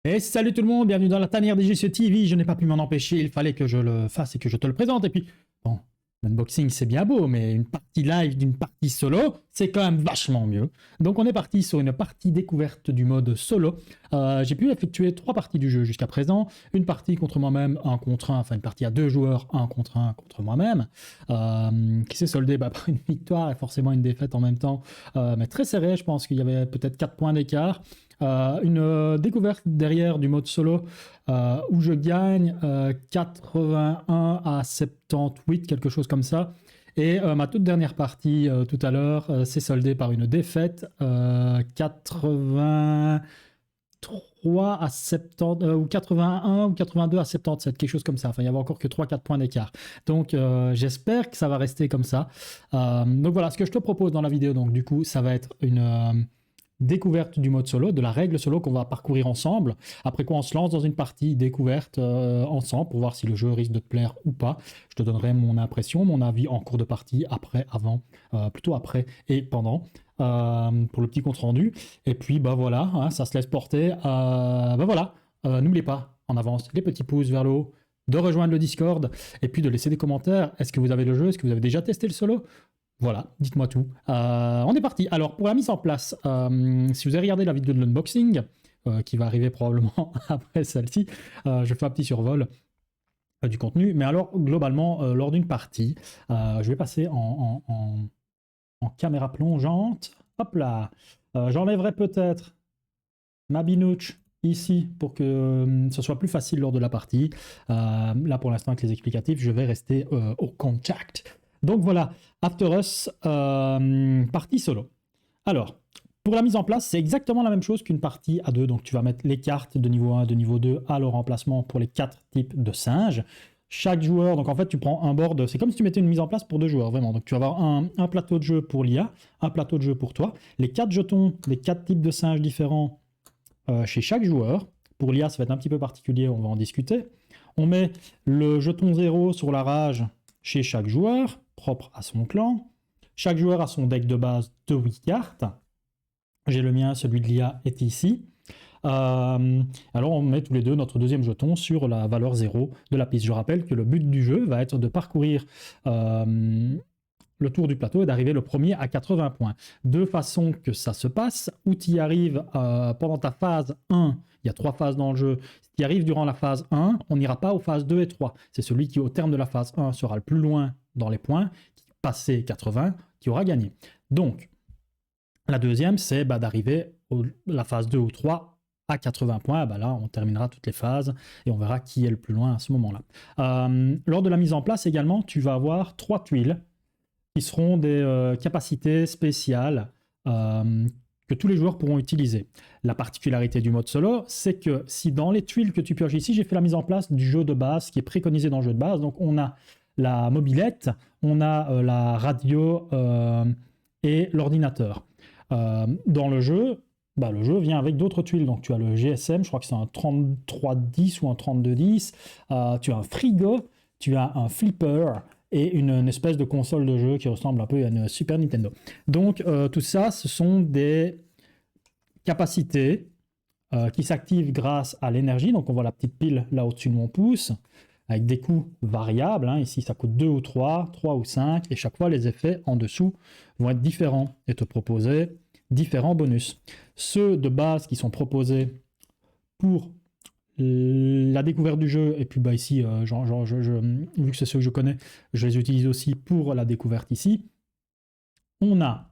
Et salut tout le monde, bienvenue dans la tanière des GC TV. Je n'ai pas pu m'en empêcher, il fallait que je le fasse et que je te le présente. Et puis, bon, l'unboxing c'est bien beau, mais une partie live d'une partie solo, c'est quand même vachement mieux. Donc on est parti sur une partie découverte du mode solo. J'ai pu effectuer 3 parties du jeu jusqu'à présent. Une partie contre moi-même, 1 contre 1, enfin une partie à 2 joueurs, 1 contre moi-même, qui s'est soldée par une victoire et forcément une défaite en même temps, mais très serré. Je pense qu'il y avait peut-être 4 points d'écart. Une découverte derrière du mode solo où je gagne 81 à 78, quelque chose comme ça. Et ma toute dernière partie tout à l'heure s'est soldée par une défaite 83 à 70, ou 81 ou 82 à 77, quelque chose comme ça. Enfin, il y avait encore que 3-4 points d'écart. Donc, j'espère que ça va rester comme ça. Donc voilà, ce que je te propose dans la vidéo, donc du coup, ça va être une découverte du mode solo, de la règle solo qu'on va parcourir ensemble. Après quoi, on se lance dans une partie découverte ensemble pour voir si le jeu risque de te plaire ou pas. Je te donnerai mon impression, mon avis en cours de partie, après, avant, plutôt après et pendant, pour le petit compte rendu. Et puis, bah voilà, hein, ça se laisse porter. Bah voilà, n'oubliez pas, en avance, les petits pouces vers le haut, de rejoindre le Discord et puis de laisser des commentaires. Est-ce que vous avez le jeu? Est-ce que vous avez déjà testé le solo? Voilà, dites-moi tout. On est parti. Alors, pour la mise en place, si vous avez regardé la vidéo de l'unboxing, qui va arriver probablement après celle-ci, je fais un petit survol du contenu. Mais alors, globalement, lors d'une partie, je vais passer en caméra plongeante. Hop là. J'enlèverai peut-être ma binouche ici pour que ce soit plus facile lors de la partie. Là, pour l'instant, avec les explicatifs, je vais rester au contact. Donc voilà, After Us, partie solo. Alors, pour la mise en place, c'est exactement la même chose qu'une partie à deux. Donc tu vas mettre les cartes de niveau 1 et de niveau 2 à leur emplacement pour les 4 types de singes. Chaque joueur, donc en fait tu prends un board, c'est comme si tu mettais une mise en place pour 2 joueurs, vraiment. Donc tu vas avoir un plateau de jeu pour l'IA, un plateau de jeu pour toi, les 4 jetons, les 4 types de singes différents chez chaque joueur. Pour l'IA, ça va être un petit peu particulier, on va en discuter. On met le jeton 0 sur la rage chez chaque joueur, propre à son clan. Chaque joueur a son deck de base de 8 cartes. J'ai le mien, celui de l'IA est ici. Alors on met tous les deux notre deuxième jeton sur la valeur 0 de la piste. Je rappelle que le but du jeu va être de parcourir le tour du plateau et d'arriver le premier à 80 points. Deux façons que ça se passe, où tu y arrives pendant ta phase 1, il y a 3 phases dans le jeu, si tu y arrives durant la phase 1, on n'ira pas aux phases 2 et 3. C'est celui qui au terme de la phase 1 sera le plus loin dans les points, qui passé 80, qui aura gagné. Donc, la deuxième, c'est d'arriver à la phase 2 ou 3 à 80 points. Là, on terminera toutes les phases et on verra qui est le plus loin à ce moment-là. Lors de la mise en place également, tu vas avoir 3 tuiles qui seront des capacités spéciales que tous les joueurs pourront utiliser. La particularité du mode solo, c'est que si dans les tuiles que tu pioches ici, j'ai fait la mise en place du jeu de base qui est préconisé dans le jeu de base, donc on a la mobilette, on a la radio et l'ordinateur. Dans le jeu vient avec d'autres tuiles. Donc tu as le GSM, je crois que c'est un 3310 ou un 3210. Tu as un frigo, tu as un flipper et une espèce de console de jeu qui ressemble un peu à une Super Nintendo. Donc tout ça, ce sont des capacités qui s'activent grâce à l'énergie. Donc on voit la petite pile là au-dessus de mon pouce, avec des coûts variables. Ici, ça coûte 2 ou 3, 3 ou 5, et chaque fois, les effets en dessous vont être différents et te proposer différents bonus. Ceux de base qui sont proposés pour la découverte du jeu, et puis ici, vu que c'est ceux que je connais, je les utilise aussi pour la découverte ici. On a,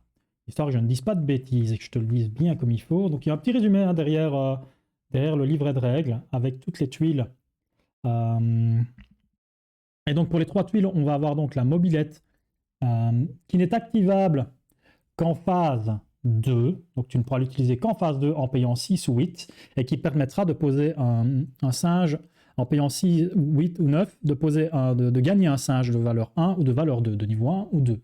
histoire que je ne dise pas de bêtises et que je te le dise bien comme il faut, donc il y a un petit résumé derrière le livret de règles avec toutes les tuiles. Et donc pour les 3 tuiles, on va avoir donc la mobilette qui n'est activable qu'en phase 2. Donc tu ne pourras l'utiliser qu'en phase 2 en payant 6 ou 8 et qui permettra de poser un singe en payant 6, 8 ou 9, de gagner un singe de valeur 1 ou de valeur 2, de niveau 1 ou 2.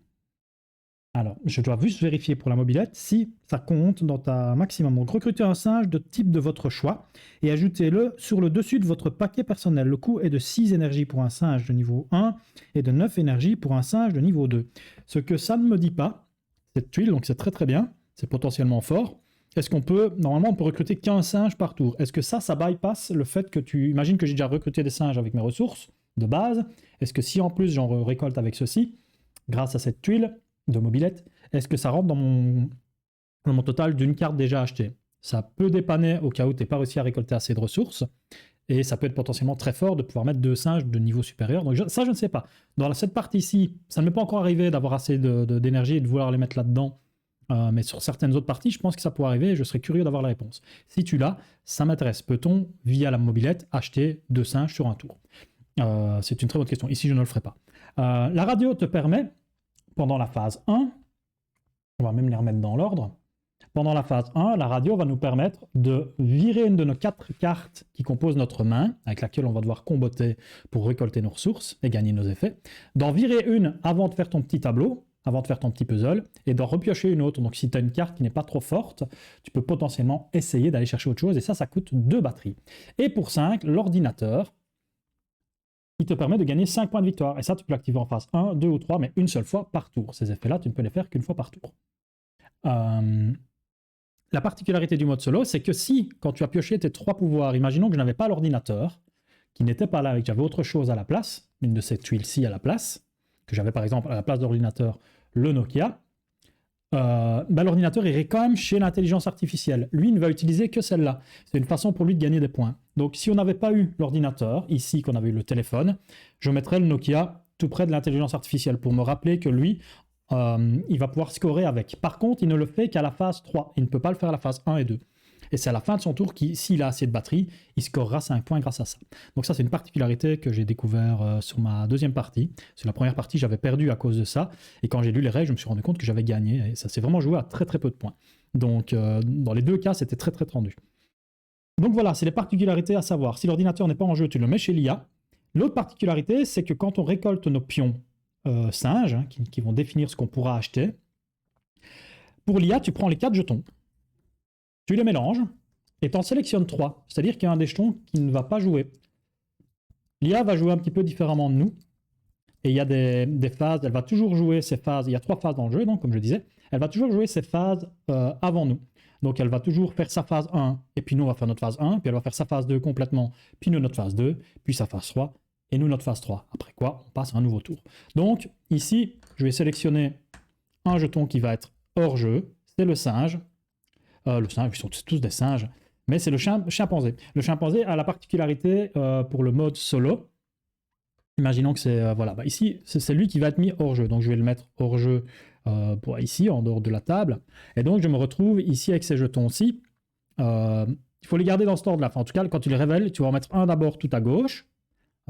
Alors, je dois juste vérifier pour la mobilette si ça compte dans ta maximum. Donc, recrutez un singe de type de votre choix et ajoutez-le sur le dessus de votre paquet personnel. Le coût est de 6 énergies pour un singe de niveau 1 et de 9 énergies pour un singe de niveau 2. Ce que ça ne me dit pas, cette tuile, donc c'est très très bien, c'est potentiellement fort. est-ce qu'on peut, normalement, on peut recruter qu'un singe par tour. Est-ce que ça bypass le fait que imagine que j'ai déjà recruté des singes avec mes ressources de base. Est-ce que si en plus j'en récolte avec ceci, grâce à cette tuile de mobilette, est-ce que ça rentre dans mon total d'une carte déjà achetée? Ça peut dépanner au cas où tu n'es pas réussi à récolter assez de ressources. Et ça peut être potentiellement très fort de pouvoir mettre 2 singes de niveau supérieur. Donc ça, je ne sais pas. Dans cette partie-ci, ça ne m'est pas encore arrivé d'avoir assez d'énergie et de vouloir les mettre là-dedans. Mais sur certaines autres parties, je pense que ça pourrait arriver et je serais curieux d'avoir la réponse. Si tu l'as, ça m'intéresse. Peut-on, via la mobilette, acheter 2 singes sur un tour? C'est une très bonne question. Ici, je ne le ferai pas. La radio te permet, pendant la phase 1, on va même les remettre dans l'ordre. Pendant la phase 1, la radio va nous permettre de virer une de nos 4 cartes qui composent notre main, avec laquelle on va devoir comboter pour récolter nos ressources et gagner nos effets, d'en virer une avant de faire ton petit tableau, avant de faire ton petit puzzle, et d'en repiocher une autre. Donc si tu as une carte qui n'est pas trop forte, tu peux potentiellement essayer d'aller chercher autre chose, et ça coûte 2 batteries. Et pour 5, l'ordinateur, il te permet de gagner 5 points de victoire. Et ça, tu peux l'activer en phase 1, 2 ou 3, mais une seule fois par tour. Ces effets-là, tu ne peux les faire qu'une fois par tour. La particularité du mode solo, c'est que si, quand tu as pioché tes 3 pouvoirs, imaginons que je n'avais pas l'ordinateur, qui n'était pas là et que j'avais autre chose à la place, une de ces tuiles-ci à la place, que j'avais par exemple à la place de l'ordinateur le Nokia, l'ordinateur irait quand même chez l'intelligence artificielle. Lui ne va utiliser que celle-là. C'est une façon pour lui de gagner des points. Donc si on n'avait pas eu l'ordinateur, ici qu'on avait eu le téléphone, je mettrais le Nokia tout près de l'intelligence artificielle pour me rappeler que lui, il va pouvoir scorer avec. Par contre, il ne le fait qu'à la phase 3. Il ne peut pas le faire à la phase 1 et 2. Et c'est à la fin de son tour s'il a assez de batterie, il scorera 5 points grâce à ça. Donc ça, c'est une particularité que j'ai découvert sur ma deuxième partie. Sur la première partie, j'avais perdu à cause de ça. Et quand j'ai lu les règles, je me suis rendu compte que j'avais gagné. Et ça s'est vraiment joué à très très peu de points. Donc dans les deux cas, c'était très très tendu. Donc voilà, c'est les particularités à savoir. Si l'ordinateur n'est pas en jeu, tu le mets chez l'IA. L'autre particularité, c'est que quand on récolte nos pions singes, qui vont définir ce qu'on pourra acheter, pour l'IA, tu prends les 4 jetons, tu les mélanges, et tu en sélectionnes 3. C'est-à-dire qu'il y a un des jetons qui ne va pas jouer. L'IA va jouer un petit peu différemment de nous, et il y a des phases, elle va toujours jouer ces phases, il y a 3 phases dans le jeu, donc comme je disais, elle va toujours jouer ces phases avant nous. Donc elle va toujours faire sa phase 1, et puis nous on va faire notre phase 1, puis elle va faire sa phase 2 complètement, puis nous notre phase 2, puis sa phase 3, et nous notre phase 3. Après quoi, on passe à un nouveau tour. Donc ici, je vais sélectionner un jeton qui va être hors jeu, c'est le singe. Le singe, ils sont tous des singes, mais c'est le chimpanzé. Le chimpanzé a la particularité pour le mode solo. Imaginons que c'est, ici, c'est lui qui va être mis hors jeu. Donc je vais le mettre hors jeu ici, en dehors de la table. Et donc je me retrouve ici avec ces jetons-ci. Il faut les garder dans cet ordre-là. Enfin, en tout cas, quand tu les révèles, tu vas en mettre un d'abord tout à gauche.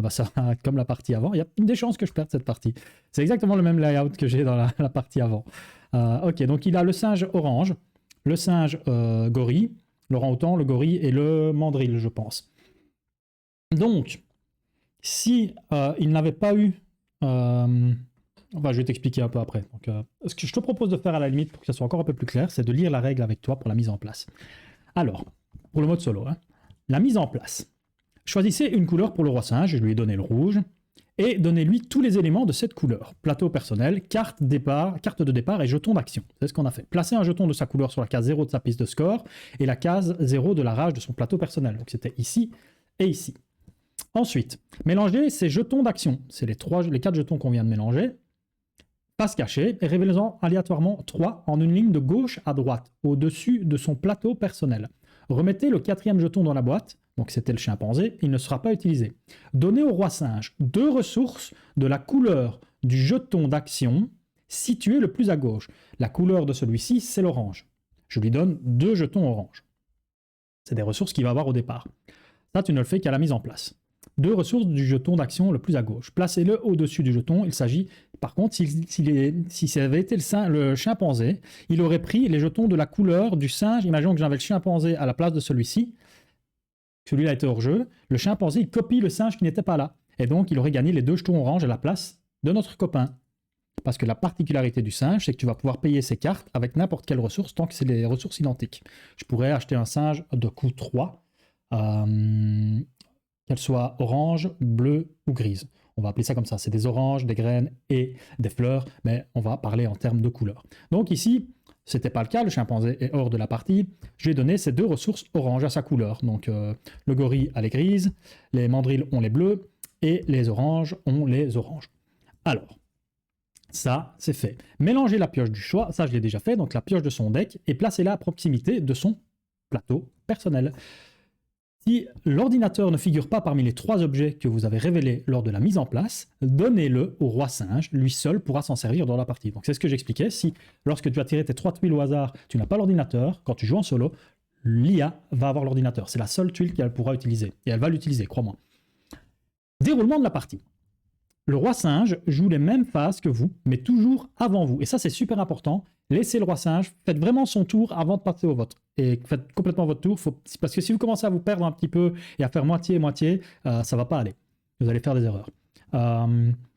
Ça, comme la partie avant, il y a des chances que je perde cette partie. C'est exactement le même layout que j'ai dans la partie avant. Ok, donc il a le singe orange, le singe gorille, l'orang-outan, le gorille et le mandrill, je pense. Donc, si il n'avait pas eu... je vais t'expliquer un peu après. Donc, ce que je te propose de faire à la limite, pour que ça soit encore un peu plus clair, c'est de lire la règle avec toi pour la mise en place. Alors, pour le mode solo, la mise en place. Choisissez une couleur pour le roi singe, je lui ai donné le rouge, et donnez-lui tous les éléments de cette couleur. Plateau personnel, carte de départ et jeton d'action. C'est ce qu'on a fait. Placez un jeton de sa couleur sur la case 0 de sa piste de score et la case 0 de la rage de son plateau personnel. Donc c'était ici et ici. Ensuite, mélangez ces jetons d'action. C'est les 4 jetons qu'on vient de mélanger. Passe cachée et révélez-en aléatoirement 3 en une ligne de gauche à droite, au-dessus de son plateau personnel. Remettez le 4e jeton dans la boîte, donc c'était le chimpanzé, il ne sera pas utilisé. Donnez au roi singe 2 ressources de la couleur du jeton d'action situé le plus à gauche. La couleur de celui-ci, c'est l'orange. Je lui donne 2 jetons orange. C'est des ressources qu'il va avoir au départ. Ça, tu ne le fais qu'à la mise en place. 2 ressources du jeton d'action le plus à gauche. Placez-le au-dessus du jeton. Il s'agit, par contre, si ça avait été le chimpanzé, il aurait pris les jetons de la couleur du singe. Imaginons que j'avais le chimpanzé à la place de celui-ci. Celui-là était hors jeu. Le chimpanzé, il copie le singe qui n'était pas là. Et donc, il aurait gagné les 2 jetons orange à la place de notre copain. Parce que la particularité du singe, c'est que tu vas pouvoir payer ses cartes avec n'importe quelle ressource tant que c'est des ressources identiques. Je pourrais acheter un singe de coût 3. Qu'elle soit orange, bleue ou grise. On va appeler ça comme ça. C'est des oranges, des graines et des fleurs, mais on va parler en termes de couleurs. Donc ici, c'était pas le cas, le chimpanzé est hors de la partie, je lui ai donné ces deux ressources orange à sa couleur. Donc le gorille a les grises, les mandrilles ont les bleus, et les oranges ont les oranges. Alors, ça, c'est fait. Mélangez la pioche du choix, ça je l'ai déjà fait, donc la pioche de son deck, et placez-la à proximité de son plateau personnel. Si l'ordinateur ne figure pas parmi les 3 objets que vous avez révélés lors de la mise en place, donnez-le au roi singe, lui seul pourra s'en servir dans la partie. Donc c'est ce que j'expliquais, si lorsque tu as tiré tes 3 tuiles au hasard, tu n'as pas l'ordinateur, quand tu joues en solo, l'IA va avoir l'ordinateur. C'est la seule tuile qu'elle pourra utiliser, et elle va l'utiliser, crois-moi. Déroulement de la partie. Le roi singe joue les mêmes phases que vous, mais toujours avant vous. Et ça, c'est super important. Laissez le roi singe, faites vraiment son tour avant de passer au vôtre. Et faites complètement votre tour, parce que si vous commencez à vous perdre un petit peu et à faire moitié-moitié, ça va pas aller. Vous allez faire des erreurs.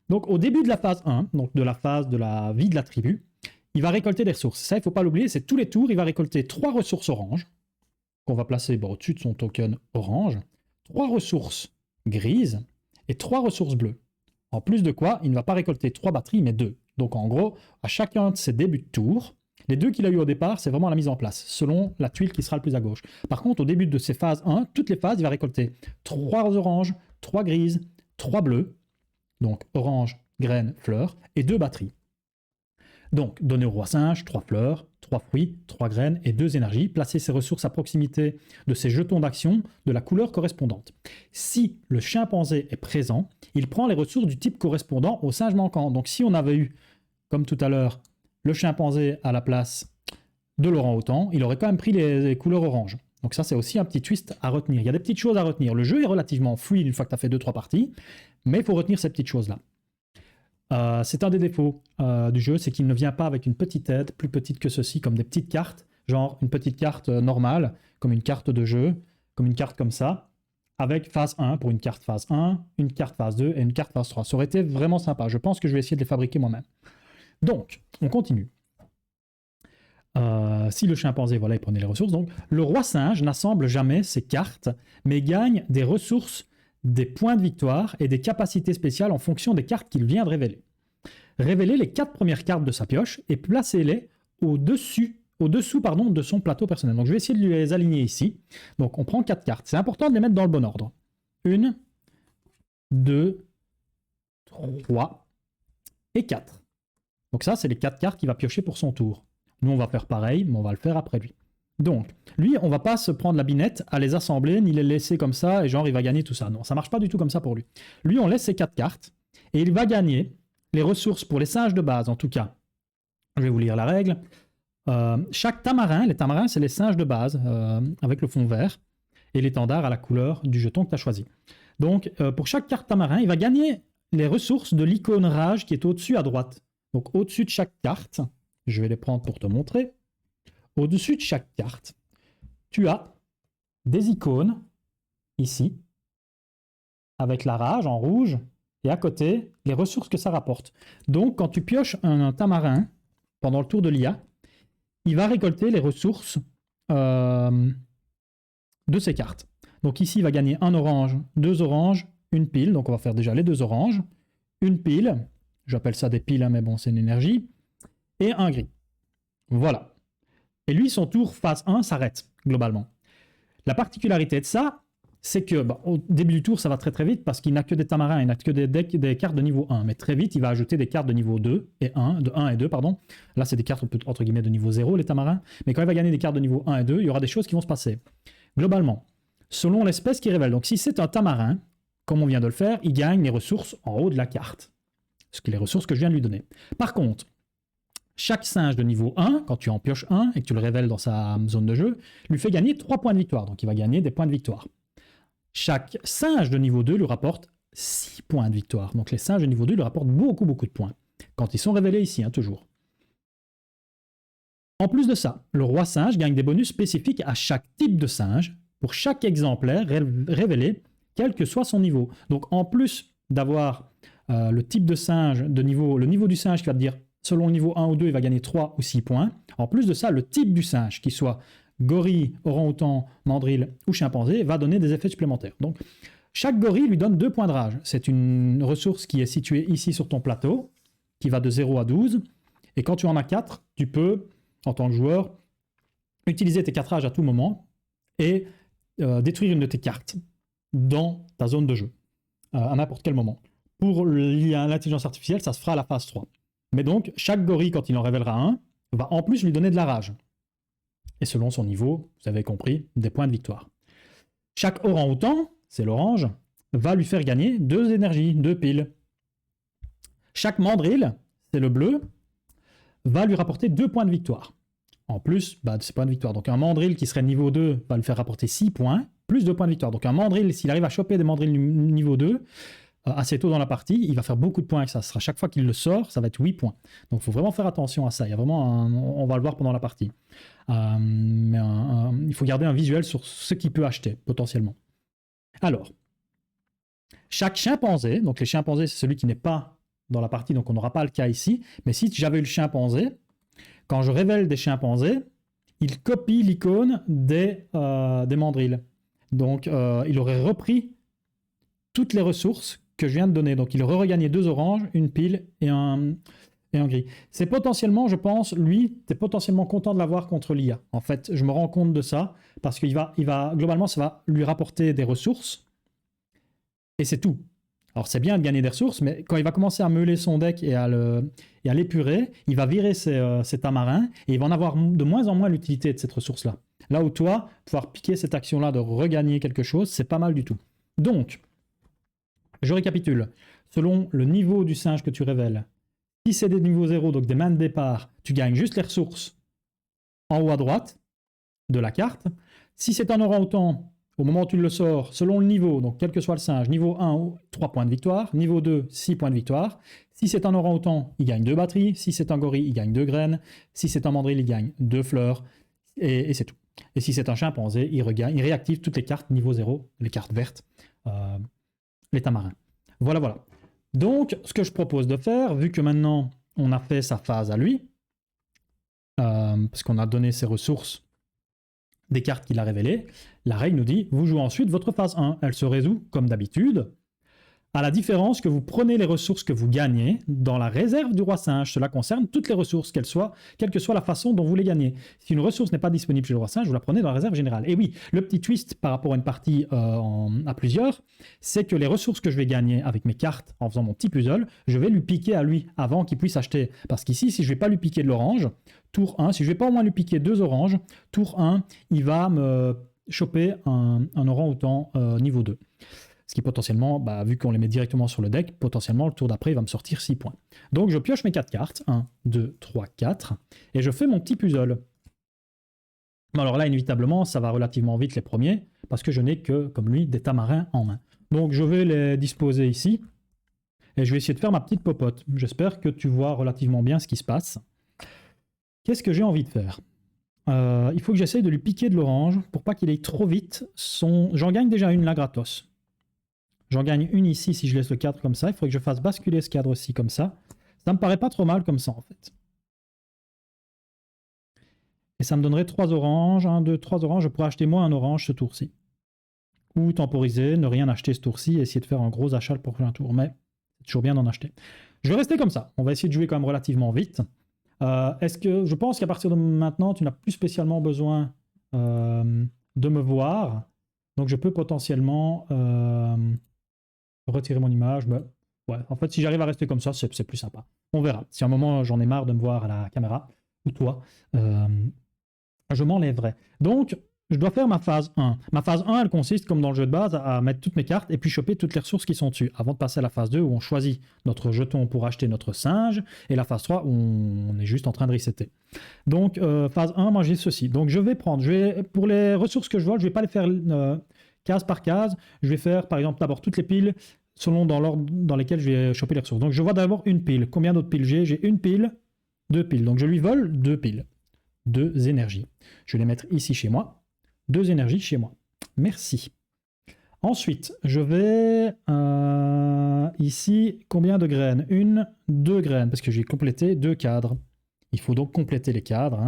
Donc, au début de la phase 1, donc de la phase de la vie de la tribu, il va récolter des ressources. Ça, il ne faut pas l'oublier, c'est tous les tours, il va récolter 3 ressources oranges, qu'on va placer au-dessus de son token orange, 3 ressources grises et 3 ressources bleues. En plus de quoi, il ne va pas récolter 3 batteries, mais 2. Donc en gros, à chacun de ses débuts de tour, les 2 qu'il a eu au départ, c'est vraiment la mise en place, selon la tuile qui sera le plus à gauche. Par contre, au début de ses phases 1, toutes les phases, il va récolter 3 oranges, 3 grises, 3 bleus, donc orange, graines, fleurs, et 2 batteries. Donc, donnez au roi singe 3 fleurs, 3 fruits, 3 graines et 2 énergies. Placez ces ressources à proximité de ces jetons d'action de la couleur correspondante. Si le chimpanzé est présent, il prend les ressources du type correspondant au singe manquant. Donc, si on avait eu, comme tout à l'heure, le chimpanzé à la place de l'orang-outan, il aurait quand même pris les couleurs orange. Donc ça, c'est aussi un petit twist à retenir. Il y a des petites choses à retenir. Le jeu est relativement fluide une fois que tu as fait 2-3 parties, mais il faut retenir ces petites choses-là. C'est un des défauts du jeu, c'est qu'il ne vient pas avec une petite aide, plus petite que ceci, comme des petites cartes, genre une petite carte normale, comme une carte de jeu, comme une carte comme ça, avec phase 1 pour une carte phase 1, une carte phase 2 et une carte phase 3. Ça aurait été vraiment sympa. Je pense que je vais essayer de les fabriquer moi-même. Donc, on continue. Si le chimpanzé, voilà, il prenait les ressources. Donc, le roi singe n'assemble jamais ses cartes, mais gagne des ressources, des points de victoire et des capacités spéciales en fonction des cartes qu'il vient de révéler. Révélez les 4 premières cartes de sa pioche et placez-les au-dessous de son plateau personnel. Donc, je vais essayer de les aligner ici. Donc, on prend 4 cartes. C'est important de les mettre dans le bon ordre. 1, 2, 3 et 4. Donc ça, c'est les 4 cartes qu'il va piocher pour son tour. Nous, on va faire pareil, mais on va le faire après lui. Donc, lui, on va pas se prendre la binette à les assembler, ni les laisser comme ça, et genre, il va gagner tout ça. Non, ça marche pas du tout comme ça pour lui. Lui, on laisse ces 4 cartes, et il va gagner les ressources pour les singes de base, en tout cas. Je vais vous lire la règle. Chaque tamarin, les tamarins, c'est les singes de base, avec le fond vert, et l'étendard à la couleur du jeton que tu as choisi. Donc, pour chaque carte tamarin, il va gagner les ressources de l'icône rage qui est au-dessus à droite. Donc, au-dessus de chaque carte, je vais les prendre pour te montrer. Au-dessus de chaque carte, tu as des icônes, ici, avec la rage en rouge, et à côté, les ressources que ça rapporte. Donc, quand tu pioches un tamarin pendant le tour de l'IA, il va récolter les ressources de ces cartes. Donc ici, il va gagner un orange, 2 oranges, une pile. Donc on va faire déjà les 2 oranges, une pile, j'appelle ça des piles, hein, mais bon, c'est une énergie, et un gris. Voilà. Et lui, son tour phase 1 s'arrête, globalement. La particularité de ça, c'est que au début du tour, ça va très très vite parce qu'il n'a que des tamarins, il n'a que des cartes de niveau 1. Mais très vite, il va ajouter des cartes de niveau 2 et 1, de 1 et 2, pardon. Là, c'est des cartes entre guillemets de niveau 0, les tamarins. Mais quand il va gagner des cartes de niveau 1 et 2, il y aura des choses qui vont se passer. Globalement, selon l'espèce qu'il révèle. Donc si c'est un tamarin, comme on vient de le faire, il gagne les ressources en haut de la carte. Ce qui est les ressources que je viens de lui donner. Par contre, chaque singe de niveau 1, quand tu en pioches un et que tu le révèles dans sa zone de jeu, lui fait gagner 3 points de victoire. Donc il va gagner des points de victoire. Chaque singe de niveau 2 lui rapporte 6 points de victoire. Donc les singes de niveau 2 lui rapportent beaucoup de points. Quand ils sont révélés ici, toujours. En plus de ça, le roi singe gagne des bonus spécifiques à chaque type de singe, pour chaque exemplaire révélé, quel que soit son niveau. Donc en plus d'avoir le type de singe, le niveau du singe qui va te dire, selon le niveau 1 ou 2, il va gagner 3 ou 6 points. En plus de ça, le type du singe, qui soit gorille, orang-outan, mandrill ou chimpanzé, va donner des effets supplémentaires. Donc, chaque gorille lui donne 2 points de rage. C'est une ressource qui est située ici sur ton plateau, qui va de 0 à 12. Et quand tu en as 4, tu peux en tant que joueur, utiliser tes 4 âges à tout moment et détruire une de tes cartes dans ta zone de jeu, à n'importe quel moment. Pour l'intelligence artificielle, ça se fera à la phase 3. Mais donc, chaque gorille, quand il en révélera un, va en plus lui donner de la rage. Et selon son niveau, vous avez compris, des points de victoire. Chaque orang-outan, c'est l'orange, va lui faire gagner 2 énergies, 2 piles. Chaque mandrill, c'est le bleu, va lui rapporter 2 points de victoire. En plus de ses points de victoire. Donc un mandrill qui serait niveau 2 va lui faire rapporter 6 points, plus 2 points de victoire. Donc un mandrill, s'il arrive à choper des mandrills niveau 2, assez tôt dans la partie, il va faire beaucoup de points avec ça. Ce sera chaque fois qu'il le sort, ça va être 8 points. Donc il faut vraiment faire attention à ça. Il y a vraiment on va le voir pendant la partie. Mais il faut garder un visuel sur ce qu'il peut acheter, potentiellement. Alors, chaque chimpanzé, donc les chimpanzés, c'est celui qui n'est pas dans la partie, donc on n'aura pas le cas ici, mais si j'avais eu le chimpanzé, quand je révèle des chimpanzés, il copie l'icône des mandrills. Donc il aurait repris toutes les ressources que je viens de donner. Donc il aurait regagné 2 oranges, une pile et un gris. C'est potentiellement, je pense, lui, tu es potentiellement content de l'avoir contre l'IA. En fait, je me rends compte de ça, parce qu'il va, globalement, ça va lui rapporter des ressources, et c'est tout. Alors c'est bien de gagner des ressources, mais quand il va commencer à meuler son deck et à l'épurer, il va virer ses tamarins, et il va en avoir de moins en moins l'utilité de cette ressource-là. Là où toi, pouvoir piquer cette action-là de regagner quelque chose, c'est pas mal du tout. Donc, je récapitule. Selon le niveau du singe que tu révèles, si c'est des niveaux 0, donc des mains de départ, tu gagnes juste les ressources en haut à droite de la carte. Si c'est un orang-outan, au moment où tu le sors, selon le niveau, donc quel que soit le singe, niveau 1, 3 points de victoire, niveau 2, 6 points de victoire. Si c'est un orang-outan, il gagne 2 batteries. Si c'est un gorille, il gagne 2 graines. Si c'est un mandrill, il gagne 2 fleurs. Et c'est tout. Et si c'est un chimpanzé, il réactive toutes les cartes niveau 0, les cartes vertes, les tamarins. Voilà. Donc, ce que je propose de faire, vu que maintenant on a fait sa phase à lui, parce qu'on a donné ses ressources des cartes qu'il a révélées, la règle nous dit, vous jouez ensuite votre phase 1. Elle se résout, comme d'habitude, à la différence que vous prenez les ressources que vous gagnez dans la réserve du roi singe. Cela concerne toutes les ressources, quelle que soit la façon dont vous les gagnez. Si une ressource n'est pas disponible chez le roi singe, vous la prenez dans la réserve générale. Et oui, le petit twist par rapport à une partie à plusieurs, c'est que les ressources que je vais gagner avec mes cartes en faisant mon petit puzzle, je vais lui piquer à lui avant qu'il puisse acheter. Parce qu'ici, si je ne vais pas lui piquer de l'orange, tour 1, si je ne vais pas au moins lui piquer 2 oranges, tour 1, il va me choper un orang-outan niveau 2. Ce qui potentiellement, vu qu'on les met directement sur le deck, potentiellement le tour d'après il va me sortir 6 points. Donc je pioche mes 4 cartes, 1, 2, 3, 4, et je fais mon petit puzzle. Alors là, inévitablement, ça va relativement vite les premiers, parce que je n'ai que, comme lui, des tamarins en main. Donc je vais les disposer ici, et je vais essayer de faire ma petite popote. J'espère que tu vois relativement bien ce qui se passe. Qu'est-ce que j'ai envie de faire ? Il faut que j'essaye de lui piquer de l'orange, pour pas qu'il aille trop vite. J'en gagne déjà une là gratos. J'en gagne une ici si je laisse le cadre comme ça. Il faudrait que je fasse basculer ce cadre aussi comme ça. Ça me paraît pas trop mal comme ça en fait. Et ça me donnerait 3 oranges. 1, 2, 3 oranges. Je pourrais acheter moi un orange ce tour-ci. Ou temporiser, ne rien acheter ce tour-ci et essayer de faire un gros achat le prochain tour. Mais c'est toujours bien d'en acheter. Je vais rester comme ça. On va essayer de jouer quand même relativement vite. Je pense qu'à partir de maintenant, tu n'as plus spécialement besoin de me voir. Donc je peux potentiellement... retirer mon image, ouais. En fait, si j'arrive à rester comme ça, c'est plus sympa. On verra. Si à un moment j'en ai marre de me voir à la caméra, ou toi, je m'enlèverai. Donc, je dois faire ma phase 1. Ma phase 1, elle consiste, comme dans le jeu de base, à mettre toutes mes cartes et puis choper toutes les ressources qui sont dessus, avant de passer à la phase 2 où on choisit notre jeton pour acheter notre singe, et la phase 3 où on est juste en train de resetter. Donc, phase 1, moi j'ai ceci. Donc, je vais prendre, pour les ressources que je vole, je ne vais pas les faire case par case. Je vais faire, par exemple, d'abord toutes les piles selon dans l'ordre dans lesquels je vais choper les ressources. Donc, je vois d'abord une pile. Combien d'autres piles j'ai ? J'ai une pile, 2 piles. Donc, je lui vole 2 piles. 2 énergies. Je vais les mettre ici chez moi. 2 énergies chez moi. Merci. Ensuite, je vais ici, combien de graines ? 1, 2 graines, parce que j'ai complété 2 cadres. Il faut donc compléter les cadres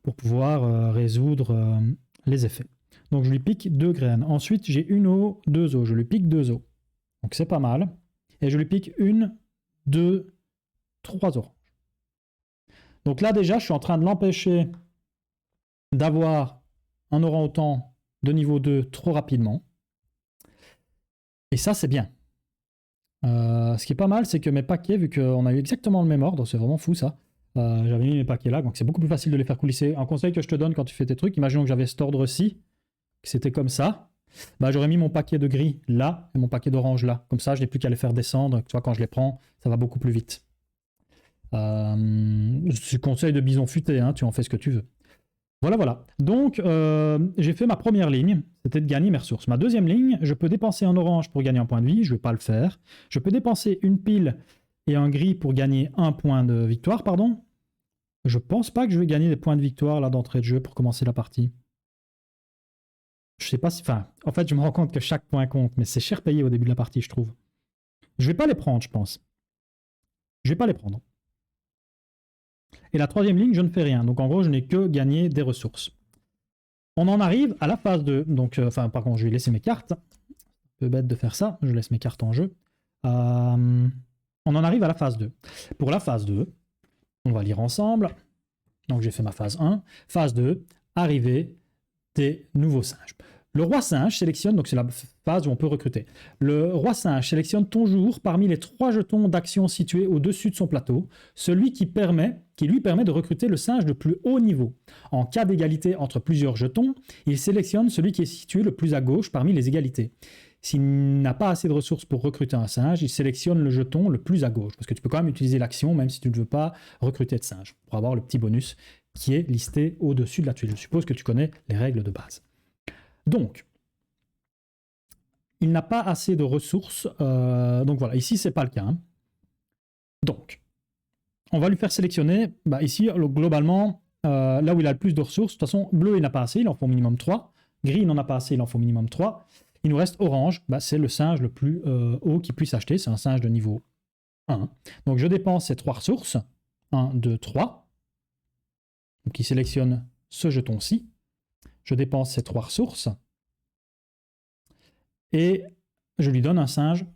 pour pouvoir résoudre les effets. Donc je lui pique 2 graines. Ensuite, j'ai une eau, 2 eaux. Je lui pique 2 eaux. Donc c'est pas mal. Et je lui pique 1, 2, 3 oranges. Donc là, déjà, je suis en train de l'empêcher d'avoir un orang-outan de niveau 2 trop rapidement. Et ça, c'est bien. Ce qui est pas mal, c'est que mes paquets, vu qu'on a eu exactement le même ordre, c'est vraiment fou ça. J'avais mis mes paquets là, donc c'est beaucoup plus facile de les faire coulisser. Un conseil que je te donne quand tu fais tes trucs, imaginons que j'avais cet ordre-ci, que c'était comme ça. Bah, j'aurais mis mon paquet de gris là et mon paquet d'orange là. Comme ça, je n'ai plus qu'à les faire descendre. Tu vois, quand je les prends, ça va beaucoup plus vite. Je conseille de bison futé, hein, tu en fais ce que tu veux. Voilà, voilà. Donc, j'ai fait ma première ligne, c'était de gagner mes ressources. Ma deuxième ligne, je peux dépenser un orange pour gagner un point de vie, je ne vais pas le faire. Je peux dépenser une pile et un gris pour gagner un point de victoire, pardon. Je pense pas que je vais gagner des points de victoire là d'entrée de jeu pour commencer la partie. Je sais pas si... Enfin, en fait, je me rends compte que chaque point compte, mais c'est cher payé au début de la partie, je trouve. Je vais pas les prendre, je pense. Je vais pas les prendre. Et la troisième ligne, je ne fais rien. Donc en gros, je n'ai que gagné des ressources. On en arrive à la phase 2. Donc, par contre, je vais laisser mes cartes. Un peu bête de faire ça. Je laisse mes cartes en jeu. On en arrive à la phase 2. Pour la phase 2, on va lire ensemble. Donc j'ai fait ma phase 1. Phase 2, arrivée des nouveaux singes. Le roi singe sélectionne, donc c'est la phase où on peut recruter. Le roi singe sélectionne ton jour parmi les 3 jetons d'action situés au-dessus de son plateau, celui qui lui permet de recruter le singe de plus haut niveau. En cas d'égalité entre plusieurs jetons, il sélectionne celui qui est situé le plus à gauche parmi les égalités. S'il n'a pas assez de ressources pour recruter un singe, il sélectionne le jeton le plus à gauche, parce que tu peux quand même utiliser l'action même si tu ne veux pas recruter de singe, pour avoir le petit bonus qui est listé au-dessus de la tuile. Je suppose que tu connais les règles de base. Donc, il n'a pas assez de ressources. Donc voilà, ici, c'est pas le cas. Hein. Donc, on va lui faire sélectionner. Bah, ici, globalement, là où il a le plus de ressources, de toute façon, bleu, il n'a pas assez, il en faut au minimum 3. Gris, il n'en a pas assez, il en faut au minimum 3. Il nous reste orange, bah, c'est le singe le plus haut qu'il puisse acheter. C'est un singe de niveau 1. Donc, je dépense ces 3 ressources. 1, 2, 3. Donc, il sélectionne ce jeton-ci. Je dépense ces 3 ressources et je lui donne un singe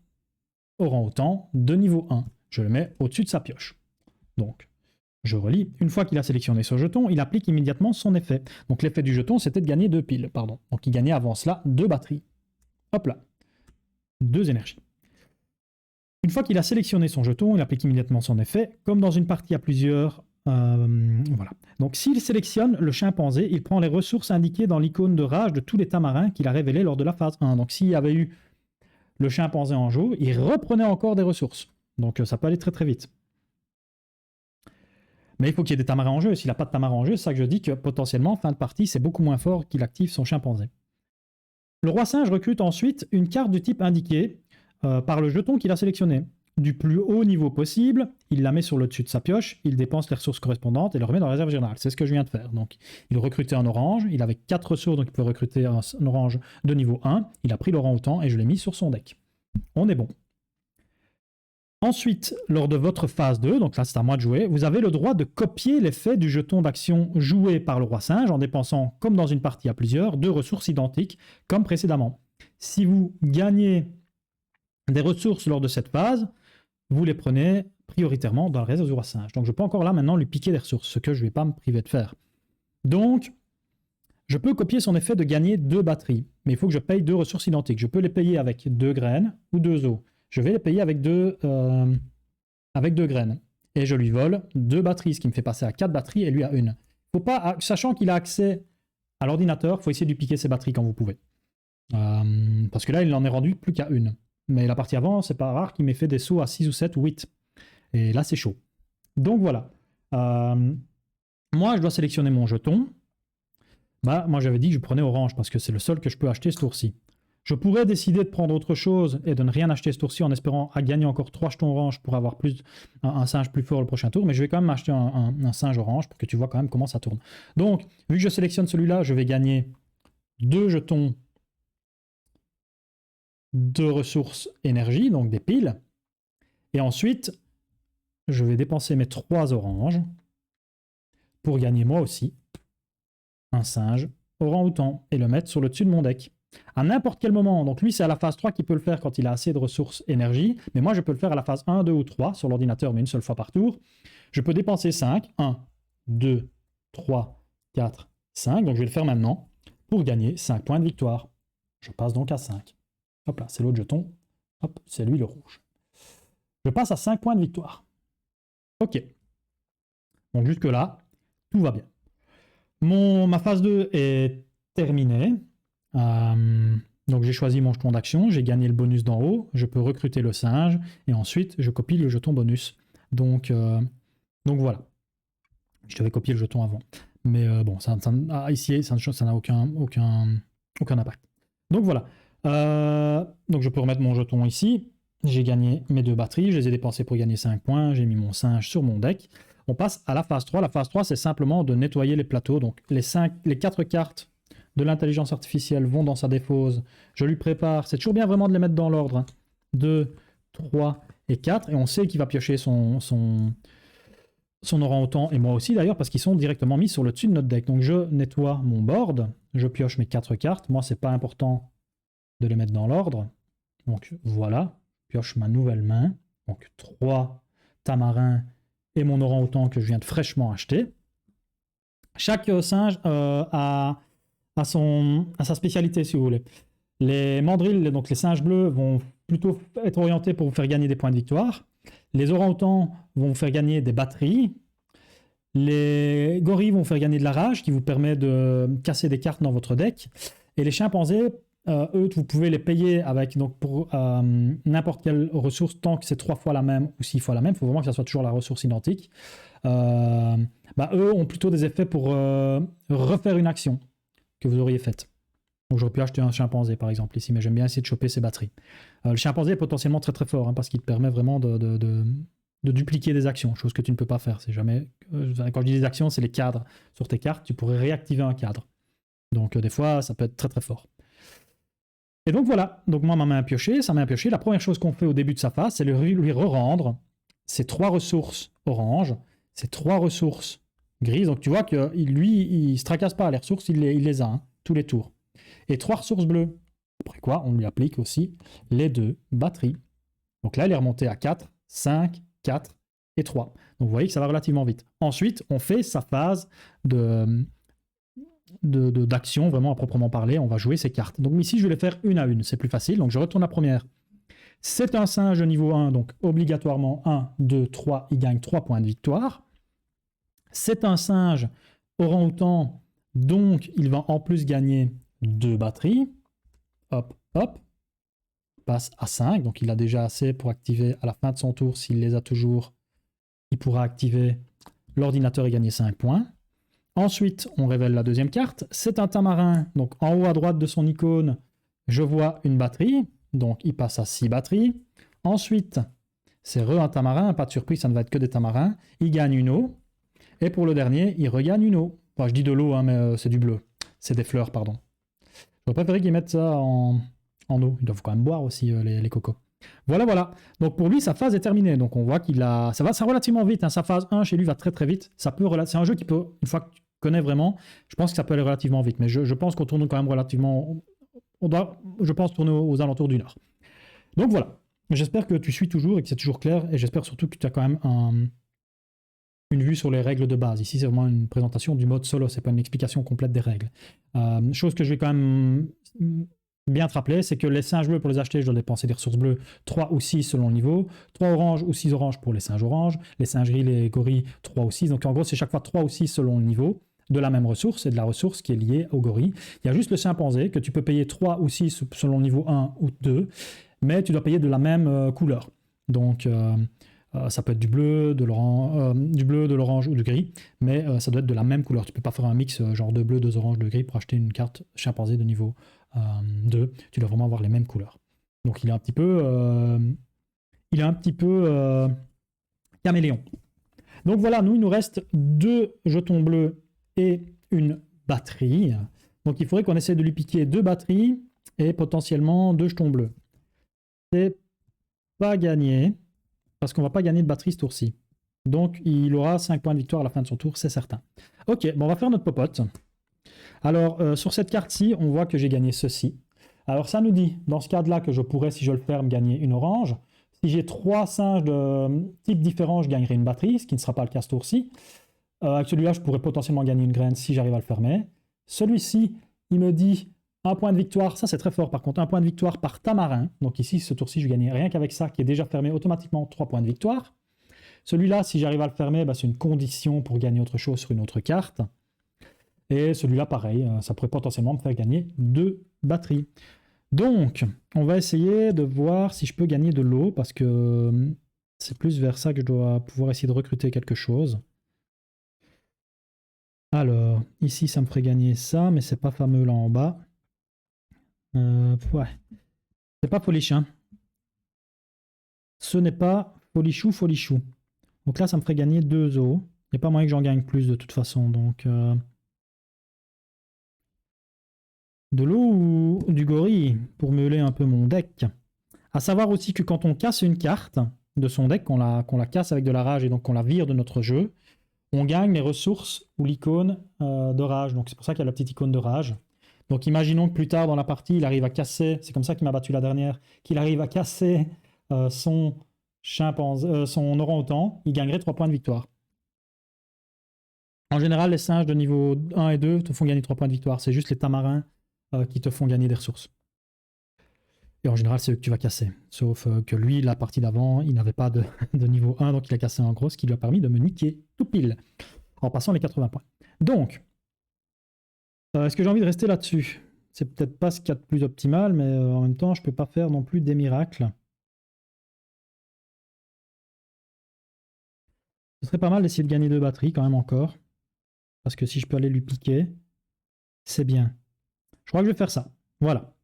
orang-outan de niveau 1. Je le mets au-dessus de sa pioche. Donc, je relis. Une fois qu'il a sélectionné ce jeton, il applique immédiatement son effet. Donc, l'effet du jeton, c'était de gagner 2 piles. Pardon. Donc, il gagnait avant cela 2 batteries. Hop là. 2 énergies. Une fois qu'il a sélectionné son jeton, il applique immédiatement son effet. Comme dans une partie à plusieurs, voilà. Donc s'il sélectionne le chimpanzé, il prend les ressources indiquées dans l'icône de rage de tous les tamarins qu'il a révélé lors de la phase 1. Donc s'il y avait eu le chimpanzé en jeu, il reprenait encore des ressources. Donc ça peut aller très très vite. Mais il faut qu'il y ait des tamarins en jeu. S'il n'a pas de tamarins en jeu, c'est ça que je dis que potentiellement, fin de partie, c'est beaucoup moins fort qu'il active son chimpanzé. Le roi singe recrute ensuite une carte du type indiqué par le jeton qu'il a sélectionné. Du plus haut niveau possible, il la met sur le dessus de sa pioche, il dépense les ressources correspondantes et le remet dans la réserve générale. C'est ce que je viens de faire. Donc, il recrutait un orange, il avait 4 ressources, donc il peut recruter un orange de niveau 1. Il a pris l'orang-outan et je l'ai mis sur son deck. On est bon. Ensuite, lors de votre phase 2, donc là c'est à moi de jouer, vous avez le droit de copier l'effet du jeton d'action joué par le roi singe en dépensant, comme dans une partie à plusieurs, 2 ressources identiques comme précédemment. Si vous gagnez des ressources lors de cette phase, vous les prenez prioritairement dans la réserve du roi singe. Donc je peux encore là maintenant lui piquer des ressources, ce que je ne vais pas me priver de faire. Donc, je peux copier son effet de gagner 2 batteries, mais il faut que je paye 2 ressources identiques. Je peux les payer avec 2 graines ou 2 os. Je vais les payer avec 2 graines. Et je lui vole 2 batteries, ce qui me fait passer à 4 batteries et lui à 1. Faut pas, sachant qu'il a accès à l'ordinateur, il faut essayer de lui piquer ses batteries quand vous pouvez. Parce que là, il n'en est rendu plus qu'à 1. Mais la partie avant, c'est pas rare qu'il m'ait fait des sauts à 6 ou 7 ou 8. Et là, c'est chaud. Donc voilà. Moi, je dois sélectionner mon jeton. Bah, moi, j'avais dit que je prenais orange parce que c'est le seul que je peux acheter ce tour-ci. Je pourrais décider de prendre autre chose et de ne rien acheter ce tour-ci en espérant à gagner encore 3 jetons orange pour avoir un singe plus fort le prochain tour. Mais je vais quand même acheter un singe orange pour que tu vois quand même comment ça tourne. Donc, vu que je sélectionne celui-là, je vais gagner 2 jetons de ressources énergie, donc des piles. Et ensuite, je vais dépenser mes 3 oranges pour gagner moi aussi un singe orang-outan et le mettre sur le dessus de mon deck. À n'importe quel moment, donc lui c'est à la phase 3 qu'il peut le faire quand il a assez de ressources énergie, mais moi je peux le faire à la phase 1, 2 ou 3 sur l'ordinateur, mais une seule fois par tour. Je peux dépenser 5, 1, 2, 3, 4, 5. Donc je vais le faire maintenant pour gagner 5 points de victoire. Je passe donc à 5. Hop là, c'est l'autre jeton. Hop, c'est lui le rouge. Je passe à 5 points de victoire. Ok. Donc jusque là, tout va bien. Ma phase 2 est terminée. Donc j'ai choisi mon jeton d'action, j'ai gagné le bonus d'en haut, je peux recruter le singe, et ensuite je copie le jeton bonus. Donc voilà. Je devais copier le jeton avant. Mais bon, ici, ça n'a aucun impact. Donc voilà. Donc je peux remettre mon jeton ici. J'ai gagné mes 2 batteries, je les ai dépensées pour gagner 5 points, j'ai mis mon singe sur mon deck. On passe à la phase 3. La phase 3, c'est simplement de nettoyer les plateaux. Donc les 4 cartes de l'intelligence artificielle vont dans sa défausse. Je lui prépare. C'est toujours bien vraiment de les mettre dans l'ordre. 2, 3 et 4. Et on sait qu'il va piocher son orang-outan, et moi aussi d'ailleurs, parce qu'ils sont directement mis sur le dessus de notre deck. Donc je nettoie mon board. Je pioche mes 4 cartes. Moi, c'est pas important de les mettre dans l'ordre. Donc voilà. Je pioche ma nouvelle main. Donc 3 tamarins et mon orang-outan que je viens de fraîchement acheter. Chaque singe a sa spécialité, si vous voulez. Les mandrills, donc les singes bleus, vont plutôt être orientés pour vous faire gagner des points de victoire. Les orang-outans vont vous faire gagner des batteries. Les gorilles vont vous faire gagner de la rage, qui vous permet de casser des cartes dans votre deck. Et les chimpanzés, eux, vous pouvez les payer avec, donc, pour n'importe quelle ressource, tant que c'est 3 fois la même ou 6 fois la même. Il faut vraiment que ça soit toujours la ressource identique. Eux ont plutôt des effets pour refaire une action que vous auriez faite. Donc j'aurais pu acheter un chimpanzé par exemple ici, mais j'aime bien essayer de choper ses batteries. Le chimpanzé est potentiellement très très fort, parce qu'il te permet vraiment de dupliquer des actions, chose que tu ne peux pas faire. C'est jamais, quand je dis des actions, c'est les cadres sur tes cartes, tu pourrais réactiver un cadre. Donc des fois, ça peut être très très fort. Et donc voilà, donc moi ma main piochée, sa main piochée, la première chose qu'on fait au début de sa phase, c'est lui re-rendre ses 3 ressources orange, ses 3 ressources grises. Donc tu vois que lui, il se tracasse pas, les ressources, il les a, tous les tours. Et 3 ressources bleues. Après quoi, on lui applique aussi les 2 batteries. Donc là, elle est remontée à 4, 5, 4 et 3. Donc vous voyez que ça va relativement vite. Ensuite, on fait sa phase d'action, vraiment à proprement parler. On va jouer ses cartes. Donc ici, je vais les faire une à une. C'est plus facile. Donc je retourne la première. C'est un singe de niveau 1, donc obligatoirement 1, 2, 3, il gagne 3 points de victoire. C'est un singe orang-outan, donc il va en plus gagner 2 batteries. Hop, hop. Passe à 5, donc il a déjà assez pour activer à la fin de son tour. S'il les a toujours, il pourra activer l'ordinateur et gagner 5 points. Ensuite, on révèle la deuxième carte. C'est un tamarin, donc en haut à droite de son icône, je vois une batterie. Donc, il passe à 6 batteries. Ensuite, c'est un tamarin. Pas de surprise, ça ne va être que des tamarins. Il gagne une eau. Et pour le dernier, il regagne une eau. Enfin, je dis de l'eau, mais c'est du bleu. C'est des fleurs, pardon. J'aurais préféré qu'ils mettent ça en eau. Ils doivent quand même boire aussi, les cocos. Voilà. Donc, pour lui, sa phase est terminée. Donc, on voit qu'il a... Ça va relativement vite. Sa phase 1, chez lui, va très, très vite. C'est un jeu qui peut, une fois que tu connais vraiment, je pense que ça peut aller relativement vite. Mais je pense qu'on tourne quand même relativement... On doit, je pense, tourner aux alentours d'une heure. Donc voilà, j'espère que tu suis toujours et que c'est toujours clair, et j'espère surtout que tu as quand même une vue sur les règles de base. Ici, c'est vraiment une présentation du mode solo, c'est pas une explication complète des règles. Chose que je vais quand même bien te rappeler, c'est que les singes bleus, pour les acheter, je dois dépenser des ressources bleues 3 ou 6 selon le niveau, 3 oranges ou 6 oranges pour les singes oranges, les singes gris, les gorilles, 3 ou 6, donc en gros, c'est chaque fois 3 ou 6 selon le niveau de la même ressource et de la ressource qui est liée au gorille. Il y a juste le chimpanzé que tu peux payer 3 ou 6 selon le niveau 1 ou 2, mais tu dois payer de la même couleur. Donc ça peut être du bleu, de l'orange ou du gris, mais ça doit être de la même couleur. Tu peux pas faire un mix genre de bleu, 2 oranges, 2 gris pour acheter une carte chimpanzé de niveau 2. Tu dois vraiment avoir les mêmes couleurs. Donc il est un petit peu caméléon. Donc voilà, il nous reste 2 jetons bleus et une batterie. Donc il faudrait qu'on essaie de lui piquer 2 batteries et potentiellement 2 jetons bleus. C'est pas gagné, parce qu'on va pas gagner de batterie ce tour-ci. Donc il aura 5 points de victoire à la fin de son tour, c'est certain. Ok, on va faire notre popote. Alors sur cette carte-ci, on voit que j'ai gagné ceci. Alors ça nous dit, dans ce cadre-là, que je pourrais, si je le ferme, gagner une orange. Si j'ai 3 singes de type différent, je gagnerai une batterie, ce qui ne sera pas le cas ce tour-ci. avec celui-là, je pourrais potentiellement gagner une graine si j'arrive à le fermer. Celui-ci, il me dit un point de victoire. Ça, c'est très fort par contre. Un point de victoire par tamarin. Donc ici, ce tour-ci, je gagnais rien qu'avec ça, qui est déjà fermé automatiquement 3 points de victoire. Celui-là, si j'arrive à le fermer, c'est une condition pour gagner autre chose sur une autre carte. Et celui-là, pareil, ça pourrait potentiellement me faire gagner 2 batteries. Donc, on va essayer de voir si je peux gagner de l'eau, parce que c'est plus vers ça que je dois pouvoir essayer de recruter quelque chose. Alors, ici, ça me ferait gagner ça, mais c'est pas fameux là en bas. Ouais. C'est pas foliche, hein. Ce n'est pas folichou, folichou. Donc là, ça me ferait gagner 2 os. Il n'y a pas moyen que j'en gagne plus de toute façon, donc... De l'eau ou du gorille pour meuler un peu mon deck. À savoir aussi que quand on casse une carte de son deck, qu'on la casse avec de la rage et donc qu'on la vire de notre jeu, on gagne les ressources ou l'icône de rage. Donc c'est pour ça qu'il y a la petite icône de rage. Donc imaginons que plus tard dans la partie, il arrive à casser, c'est comme ça qu'il m'a battu la dernière, qu'il arrive à casser son orang-outan, il gagnerait 3 points de victoire. En général, les singes de niveau 1 et 2 te font gagner 3 points de victoire. C'est juste les tamarins qui te font gagner des ressources. Et en général, c'est eux que tu vas casser. Sauf que lui, la partie d'avant, il n'avait pas de niveau 1, donc il a cassé un gros, ce qui lui a permis de me niquer tout pile, en passant les 80 points. Donc, est-ce que j'ai envie de rester là-dessus? C'est peut-être pas ce qu'il y a de plus optimal, mais en même temps, je peux pas faire non plus des miracles. Ce serait pas mal d'essayer de gagner 2 batteries quand même encore. Parce que si je peux aller lui piquer, c'est bien. Je crois que je vais faire ça. Voilà.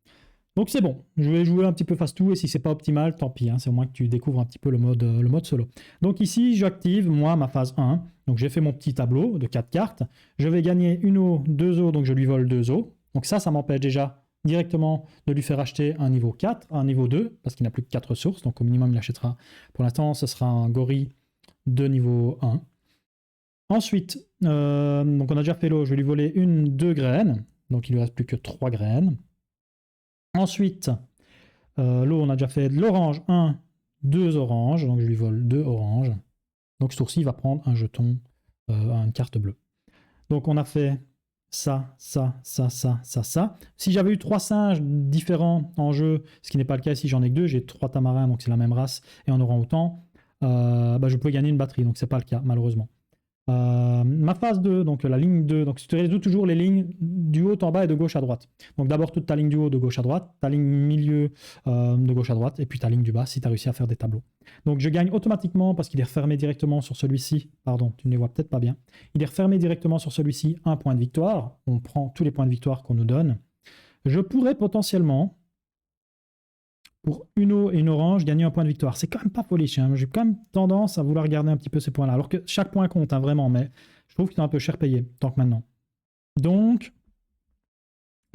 Donc c'est bon. Je vais jouer un petit peu face-tout et si c'est pas optimal, tant pis. Hein, c'est au moins que tu découvres un petit peu le mode solo. Donc ici, j'active, moi, ma phase 1. Donc j'ai fait mon petit tableau de 4 cartes. Je vais gagner une eau, 2 eaux, donc je lui vole 2 eaux. Donc ça m'empêche déjà directement de lui faire acheter un niveau 4, un niveau 2, parce qu'il n'a plus que 4 ressources. Donc au minimum, il achètera. Pour l'instant, ce sera un gorille de niveau 1. Ensuite, donc on a déjà fait l'eau, je vais lui voler 2 graines. Donc il ne lui reste plus que 3 graines. Ensuite, l'eau, on a déjà fait de l'orange, 2 oranges. Donc je lui vole 2 oranges. Donc ce tour-ci, il va prendre un jeton, une carte bleue. Donc on a fait ça. Si j'avais eu 3 singes différents en jeu, ce qui n'est pas le cas ici, j'en ai que 2, j'ai 3 tamarins, donc c'est la même race, et en orang-outan, je peux gagner une batterie, donc c'est pas le cas, malheureusement. Ma phase 2, donc la ligne 2, donc tu résous toujours les lignes du haut en bas et de gauche à droite. Donc d'abord toute ta ligne du haut de gauche à droite, ta ligne milieu de gauche à droite, et puis ta ligne du bas si tu as réussi à faire des tableaux. Donc je gagne automatiquement parce qu'il est refermé directement sur celui-ci. Pardon, tu ne les vois peut-être pas bien. Il est refermé directement sur celui-ci, un point de victoire. On prend tous les points de victoire qu'on nous donne. Je pourrais potentiellement, pour une eau et une orange, gagner un point de victoire. C'est quand même pas polish. Hein. J'ai quand même tendance à vouloir garder un petit peu ces points-là. Alors que chaque point compte, hein, vraiment. Mais je trouve que c'est un peu cher payé, tant que maintenant. Donc,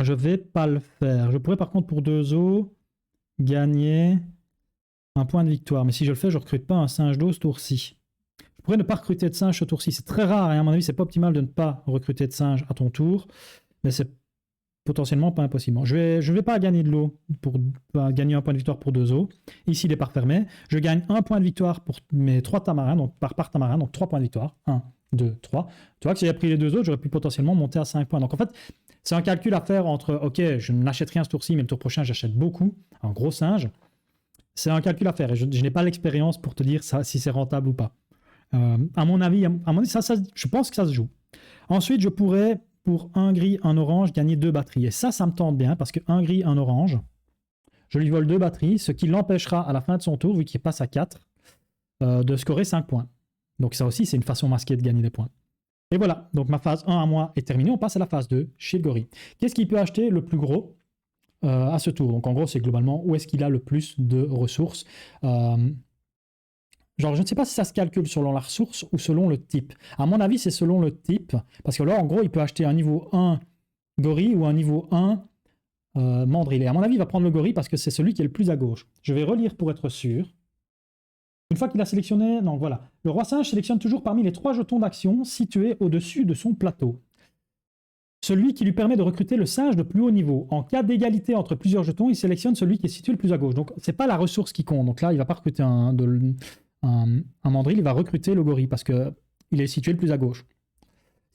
je vais pas le faire. Je pourrais par contre, pour 2 eaux, gagner un point de victoire. Mais si je le fais, je ne recrute pas un singe d'eau ce tour-ci. Je pourrais ne pas recruter de singe ce tour-ci. C'est très rare. Et à mon avis, c'est pas optimal de ne pas recruter de singe à ton tour. Mais c'est potentiellement pas impossible. Je vais pas gagner de l'eau pour gagner un point de victoire pour 2 eaux. Ici, il est pas refermé. Je gagne un point de victoire pour mes 3 tamarins, donc par tamarin, donc 3 points de victoire. 1, 2, 3. Tu vois que si j'avais pris les 2 autres, j'aurais pu potentiellement monter à 5 points. Donc en fait, c'est un calcul à faire entre, ok, je n'achète rien ce tour-ci, mais le tour prochain, j'achète beaucoup, un gros singe. C'est un calcul à faire et je n'ai pas l'expérience pour te dire ça, si c'est rentable ou pas. À mon avis, je pense que ça se joue. Ensuite, je pourrais, pour un gris, un orange, gagner 2 batteries. Et ça me tente bien parce que un gris, un orange, je lui vole 2 batteries, ce qui l'empêchera à la fin de son tour, vu qu'il passe à 4, de scorer 5 points. Donc ça aussi, c'est une façon masquée de gagner des points. Et voilà, donc ma phase 1 à moi est terminée. On passe à la phase 2 chez le gorille. Qu'est-ce qu'il peut acheter le plus gros à ce tour? Donc en gros, c'est globalement où est-ce qu'il a le plus de ressources. Genre, je ne sais pas si ça se calcule selon la ressource ou selon le type. À mon avis, c'est selon le type. Parce que là, en gros, il peut acheter un niveau 1 gorille ou un niveau 1 mandrill. Et à mon avis, il va prendre le gorille parce que c'est celui qui est le plus à gauche. Je vais relire pour être sûr. Une fois qu'il a sélectionné, donc voilà. Le roi singe sélectionne toujours parmi les 3 jetons d'action situés au-dessus de son plateau celui qui lui permet de recruter le singe de plus haut niveau. En cas d'égalité entre plusieurs jetons, il sélectionne celui qui est situé le plus à gauche. Donc, c'est pas la ressource qui compte. Donc là, il va pas recruter un mandrill, il va recruter le gorille parce qu'il est situé le plus à gauche.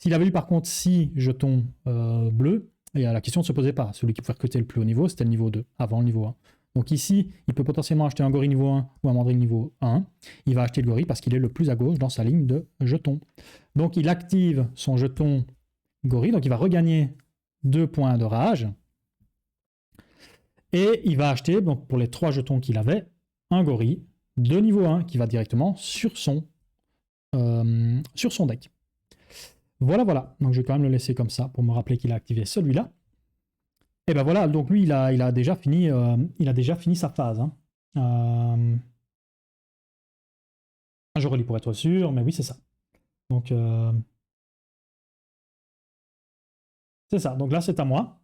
S'il avait eu par contre 6 jetons bleus, et la question ne se posait pas. Celui qui pouvait recruter le plus haut niveau, c'était le niveau 2, avant le niveau 1. Donc ici, il peut potentiellement acheter un gorille niveau 1 ou un mandrill niveau 1. Il va acheter le gorille parce qu'il est le plus à gauche dans sa ligne de jetons. Donc il active son jeton gorille, donc il va regagner 2 points de rage. Et il va acheter, donc pour les 3 jetons qu'il avait, un gorille de niveau 1 qui va directement sur son deck. Voilà, voilà. Donc je vais quand même le laisser comme ça pour me rappeler qu'il a activé celui-là. Et ben voilà, donc lui, il a déjà fini sa phase. Hein. Je relis pour être sûr, mais oui, c'est ça. Donc, c'est ça. Donc là, c'est à moi.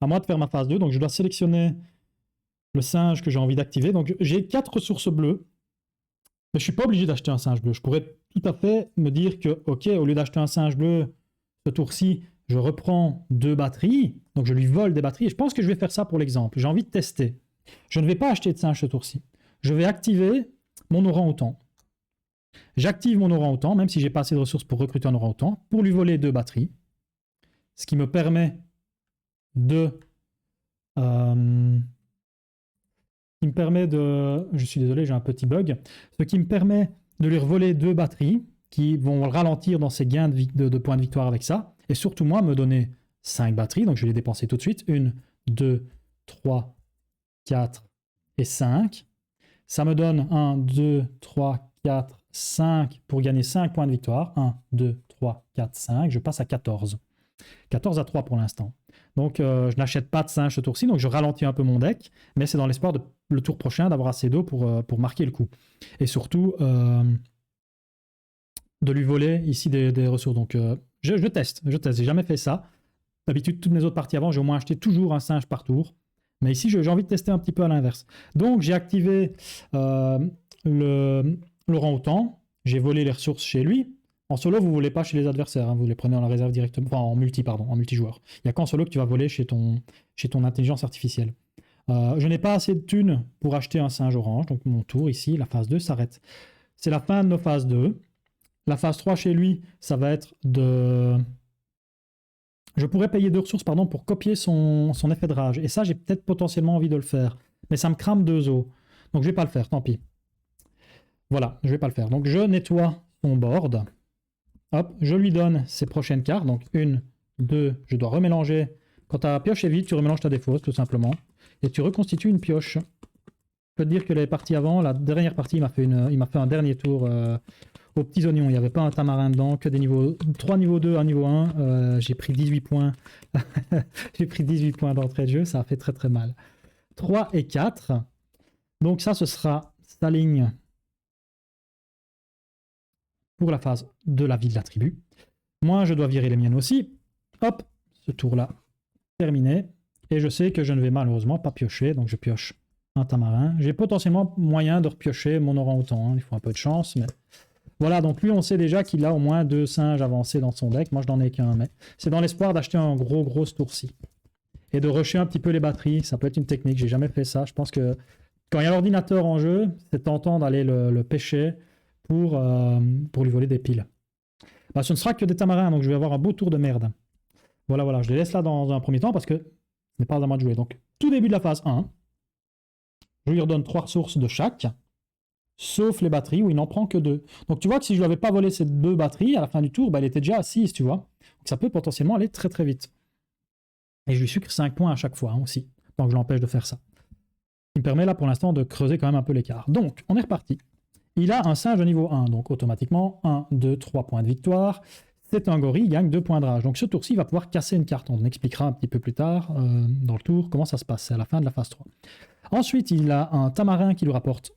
À moi de faire ma phase 2. Donc je dois sélectionner le singe que j'ai envie d'activer. Donc j'ai 4 ressources bleues. Mais je ne suis pas obligé d'acheter un singe bleu. Je pourrais tout à fait me dire que, ok, au lieu d'acheter un singe bleu, ce tour-ci, je reprends 2 batteries. Donc je lui vole des batteries. Et je pense que je vais faire ça pour l'exemple. J'ai envie de tester. Je ne vais pas acheter de singe ce tour-ci. Je vais activer mon orang-outan. J'active mon orang-outan, même si j'ai pas assez de ressources pour recruter un orang-outan, pour lui voler 2 batteries. Ce qui me permet de... Je suis désolé, j'ai un petit bug. Ce qui me permet de lui voler 2 batteries qui vont le ralentir dans ses gains de points de victoire avec ça. Et surtout, moi, me donner 5 batteries. Donc, je vais les dépenser tout de suite. 1, 2, 3, 4 et 5. Ça me donne 1, 2, 3, 4, 5 pour gagner 5 points de victoire. 1, 2, 3, 4, 5. Je passe à 14. 14 à 3 pour l'instant. Donc, je n'achète pas de singe ce tour-ci, donc je ralentis un peu mon deck, mais c'est dans l'espoir de le tour prochain d'avoir assez d'eau pour marquer le coup. Et surtout, de lui voler ici des ressources. Donc, je teste. J'ai jamais fait ça. D'habitude, toutes mes autres parties avant, j'ai au moins acheté toujours un singe par tour. Mais ici, j'ai envie de tester un petit peu à l'inverse. Donc, j'ai activé l'orang-outan. J'ai volé les ressources chez lui. En solo, vous ne volez pas chez les adversaires, hein, vous les prenez en la réserve directement, enfin en multijoueur. Il n'y a qu'en solo que tu vas voler chez ton intelligence artificielle. Je n'ai pas assez de thunes pour acheter un singe orange, donc mon tour ici, la phase 2 s'arrête. C'est la fin de nos phases 2. La phase 3 chez lui, ça va être de... Je pourrais payer 2 ressources pour copier son effet de rage. Et ça, j'ai peut-être potentiellement envie de le faire. Mais ça me crame 2 os. Donc je ne vais pas le faire, tant pis. Voilà, je ne vais pas le faire. Donc je nettoie son board. Hop, je lui donne ses prochaines cartes. Donc 1, 2, je dois remélanger. Quand ta pioche est vide, tu remélanges ta défausse, tout simplement. Et tu reconstitues une pioche. Je peux te dire que les parties avant, la dernière partie, il m'a fait un dernier tour aux petits oignons. Il n'y avait pas un tamarin dedans, que des niveaux 3 niveau 2, 1 niveau 1. J'ai pris 18 points. J'ai pris 18 points d'entrée de jeu, ça a fait très très mal. 3 et 4. Donc ça, ce sera sa ligne pour la phase de la vie de la tribu. Moi, je dois virer les miennes aussi. Hop, ce tour-là, terminé. Et je sais que je ne vais malheureusement pas piocher, donc je pioche un tamarin. J'ai potentiellement moyen de repiocher mon orang-outan. Hein. Il faut un peu de chance, mais... Voilà, donc lui, on sait déjà qu'il a au moins 2 singes avancés dans son deck. Moi, je n'en ai qu'un, mais c'est dans l'espoir d'acheter un gros tour-ci. Et de rusher un petit peu les batteries. Ça peut être une technique, j'ai jamais fait ça. Je pense que quand il y a l'ordinateur en jeu, c'est tentant d'aller le pêcher pour lui voler des piles. Bah, ce ne sera que des tamarins, donc je vais avoir un beau tour de merde. Voilà, voilà, je les laisse là dans un premier temps parce que ce n'est pas à moi de jouer. Donc, tout début de la phase 1, je lui redonne 3 ressources de chaque, sauf les batteries où il n'en prend que 2. Donc, tu vois que si je ne lui avais pas volé ces 2 batteries, à la fin du tour, bah, il était déjà à 6, tu vois. Donc, ça peut potentiellement aller très très vite. Et je lui sucre 5 points à chaque fois hein, aussi, tant que je l'empêche de faire ça. Ce qui me permet là pour l'instant de creuser quand même un peu l'écart. Donc, on est reparti. Il a un singe au niveau 1, donc automatiquement 1, 2, 3 points de victoire. C'est un gorille, il gagne 2 points de rage. Donc ce tour-ci, il va pouvoir casser une carte. On expliquera un petit peu plus tard dans le tour comment ça se passe. C'est à la fin de la phase 3. Ensuite, il a un tamarin qui lui rapporte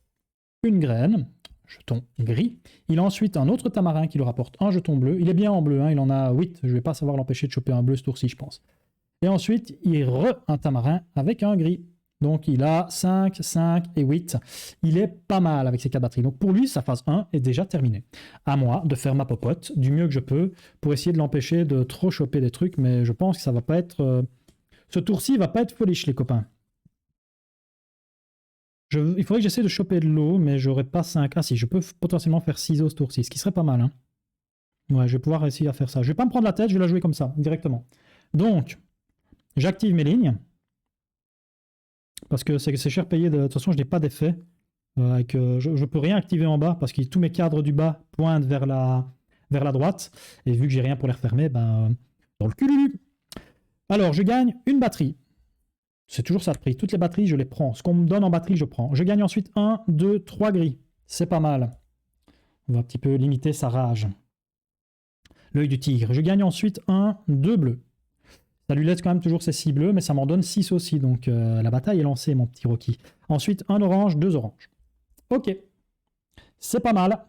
une graine, jeton gris. Il a ensuite un autre tamarin qui lui rapporte un jeton bleu. Il est bien en bleu, hein, il en a 8. Je ne vais pas savoir l'empêcher de choper un bleu ce tour-ci, je pense. Et ensuite, il un tamarin avec un gris. Donc il a 5, 5 et 8. Il est pas mal avec ses 4 batteries. Donc pour lui, sa phase 1 est déjà terminée. À moi de faire ma popote du mieux que je peux pour essayer de l'empêcher de trop choper des trucs. Mais je pense que ça va pas être... Ce tour-ci va pas être foliche, les copains. Il faudrait que j'essaie de choper de l'eau, mais j'aurais pas 5. Ah si, je peux potentiellement faire 6 os ce tour-ci, ce qui serait pas mal. Hein. Ouais, je vais pouvoir réussir à faire ça. Je vais pas me prendre la tête, je vais la jouer comme ça, directement. Donc, j'active mes lignes. Parce que c'est cher payé. De toute façon, je n'ai pas d'effet. Je ne peux rien activer en bas parce que tous mes cadres du bas pointent vers la droite. Et vu que j'ai rien pour les refermer, ben, dans le cul. Alors, je gagne une batterie. C'est toujours ça de prix. Toutes les batteries, je les prends. Ce qu'on me donne en batterie, je prends. Je gagne ensuite 1, 2, 3 gris. C'est pas mal. On va un petit peu limiter sa rage. L'œil du tigre. Je gagne ensuite 1, 2 bleus. Ça lui laisse quand même toujours ses 6 bleus, mais ça m'en donne 6 aussi. Donc la bataille est lancée, mon petit Rocky. Ensuite, 1 orange, 2 oranges. Ok. C'est pas mal.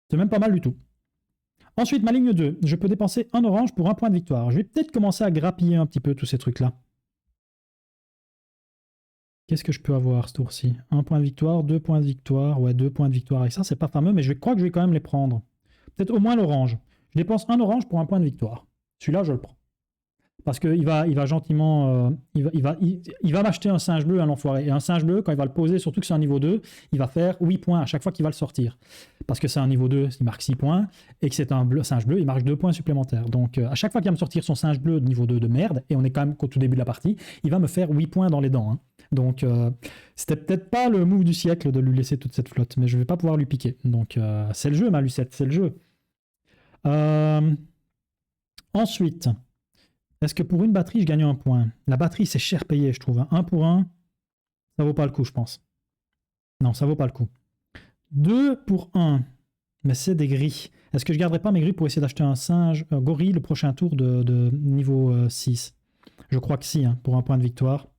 C'est même pas mal du tout. Ensuite, ma ligne 2. Je peux dépenser 1 orange pour 1 point de victoire. Je vais peut-être commencer à grappiller un petit peu tous ces trucs-là. Qu'est-ce que je peux avoir ce tour-ci? 1 point de victoire, 2 points de victoire. Ouais, 2 points de victoire avec ça, c'est pas fameux, mais je crois que je vais quand même les prendre. Peut-être au moins l'orange. Je dépense 1 orange pour 1 point de victoire. Celui-là, je le prends. Parce qu'il va gentiment... il va m'acheter un singe bleu, un enfoiré. Et un singe bleu, quand il va le poser, surtout que c'est un niveau 2, il va faire 8 points à chaque fois qu'il va le sortir. Parce que c'est un niveau 2, il marque 6 points. Et que c'est un singe bleu, il marque 2 points supplémentaires. Donc à chaque fois qu'il va me sortir son singe bleu de niveau 2 de merde, et on est quand même qu'au tout début de la partie, il va me faire 8 points dans les dents. Hein. Donc c'était peut-être pas le move du siècle de lui laisser toute cette flotte. Mais je vais pas pouvoir lui piquer. Donc c'est le jeu, ma Lucette, c'est le jeu. Ensuite... Est-ce que pour une batterie, je gagne 1 point? La batterie, c'est cher payé, je trouve. 1 pour 1, ça vaut pas le coup, je pense. Non, ça vaut pas le coup. 2 pour 1, mais c'est des gris. Est-ce que je garderai pas mes gris pour essayer d'acheter un singe gorille le prochain tour de niveau 6? Je crois que si, hein, pour 1 point de victoire.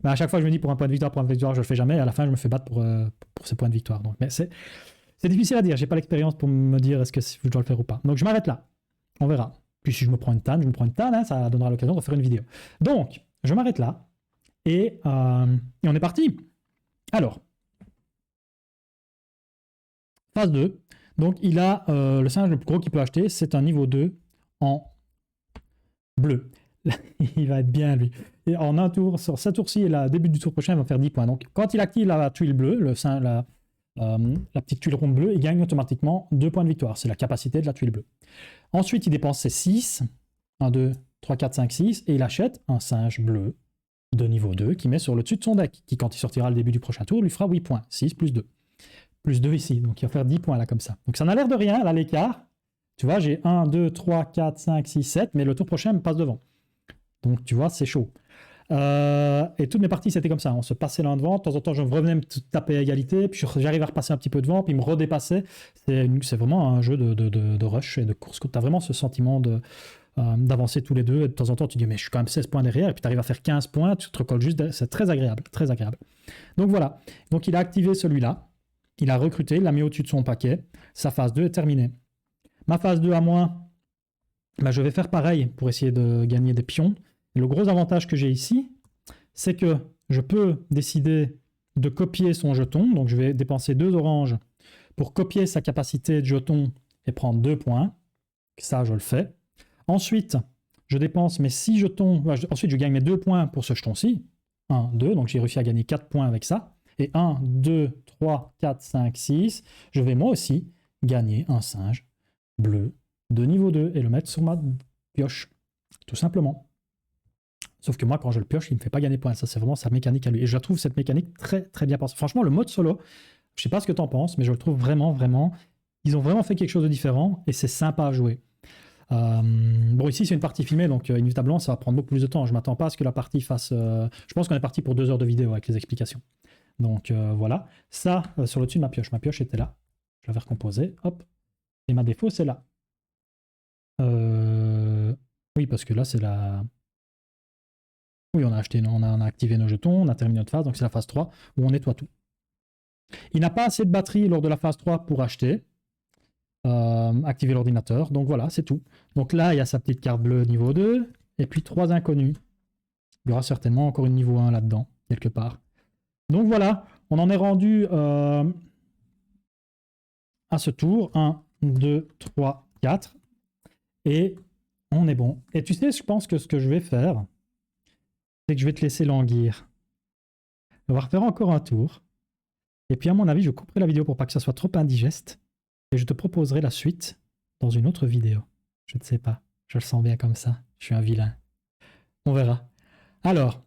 Bah, à chaque fois, je me dis pour 1 point de victoire, je le fais jamais. Et à la fin, je me fais battre pour ces points de victoire. Donc, mais c'est difficile à dire. J'ai pas l'expérience pour me dire est-ce que je dois le faire ou pas. Donc, je m'arrête là. On verra. Puis si je me prends une tanne, hein, ça donnera l'occasion de faire une vidéo. Donc, je m'arrête là. Et on est parti. Alors, phase 2. Donc, il a le singe le plus gros qu'il peut acheter. C'est un niveau 2 en bleu. Il va être bien, lui. Et en un tour, sur ce tour-ci et le début du tour prochain, il va faire 10 points. Donc, quand il active la tuile bleue, la petite tuile ronde bleue, il gagne automatiquement 2 points de victoire. C'est la capacité de la tuile bleue. Ensuite, il dépense ses 6. 1, 2, 3, 4, 5, 6. Et il achète un singe bleu de niveau 2 qui met sur le dessus de son deck. Qui, quand il sortira le début du prochain tour, lui fera 8 points. 6 plus 2. Plus 2 ici. Donc, il va faire 10 points là, comme ça. Donc, ça n'a l'air de rien, là, l'écart. Tu vois, j'ai 1, 2, 3, 4, 5, 6, 7. Mais le tour prochain me passe devant. Donc, tu vois, c'est chaud. Et toutes mes parties, c'était comme ça. On se passait l'un devant. De temps en temps, je revenais me taper à égalité. Puis j'arrivais à repasser un petit peu devant. Puis il me redépassait. C'est vraiment un jeu de rush et de course. Tu as vraiment ce sentiment d'avancer tous les deux. Et de temps en temps, tu dis, mais je suis quand même 16 points derrière. Et puis tu arrives à faire 15 points. Tu te recolles juste. C'est très agréable. Très agréable. Donc voilà. Donc il a activé celui-là. Il a recruté. Il l'a mis au-dessus de son paquet. Sa phase 2 est terminée. Ma phase 2 à moi, bah, je vais faire pareil pour essayer de gagner des pions. Et le gros avantage que j'ai ici, c'est que je peux décider de copier son jeton. Donc, je vais dépenser 2 oranges pour copier sa capacité de jeton et prendre 2 points. Ça, je le fais. Ensuite, je dépense mes 6 jetons. Ensuite, je gagne mes 2 points pour ce jeton-ci. 1, 2. Donc, j'ai réussi à gagner 4 points avec ça. Et 1, 2, 3, 4, 5, 6. Je vais moi aussi gagner un singe bleu de niveau 2 et le mettre sur ma pioche. Tout simplement. Sauf que moi, quand je le pioche, il ne me fait pas gagner points. Ça, c'est vraiment sa mécanique à lui. Et je la trouve, cette mécanique, très, très bien pensée. Franchement, le mode solo, je ne sais pas ce que tu en penses, mais je le trouve vraiment, vraiment... Ils ont vraiment fait quelque chose de différent et c'est sympa à jouer. Bon, ici, c'est une partie filmée, donc inévitablement, ça va prendre beaucoup plus de temps. Je ne m'attends pas à ce que la partie fasse... Je pense qu'on est parti pour 2 heures de vidéo avec les explications. Donc, voilà. Ça, sur le dessus de ma pioche. Ma pioche était là. Je l'avais recomposée. Hop. Et ma défaut, c'est là. Oui, parce que là, c'est la... Oui, on a activé nos jetons, on a terminé notre phase, donc c'est la phase 3 où on nettoie tout. Il n'a pas assez de batterie lors de la phase 3 pour acheter, activer l'ordinateur, donc voilà, c'est tout. Donc là, il y a sa petite carte bleue niveau 2, et puis 3 inconnus. Il y aura certainement encore une niveau 1 là-dedans, quelque part. Donc voilà, on en est rendu à ce tour. 1, 2, 3, 4. Et on est bon. Et tu sais, je pense que ce que je vais faire, c'est que je vais te laisser languir. On va refaire encore un tour. Et puis à mon avis, je couperai la vidéo pour pas que ça soit trop indigeste. Et je te proposerai la suite dans une autre vidéo. Je ne sais pas. Je le sens bien comme ça. Je suis un vilain. On verra. Alors,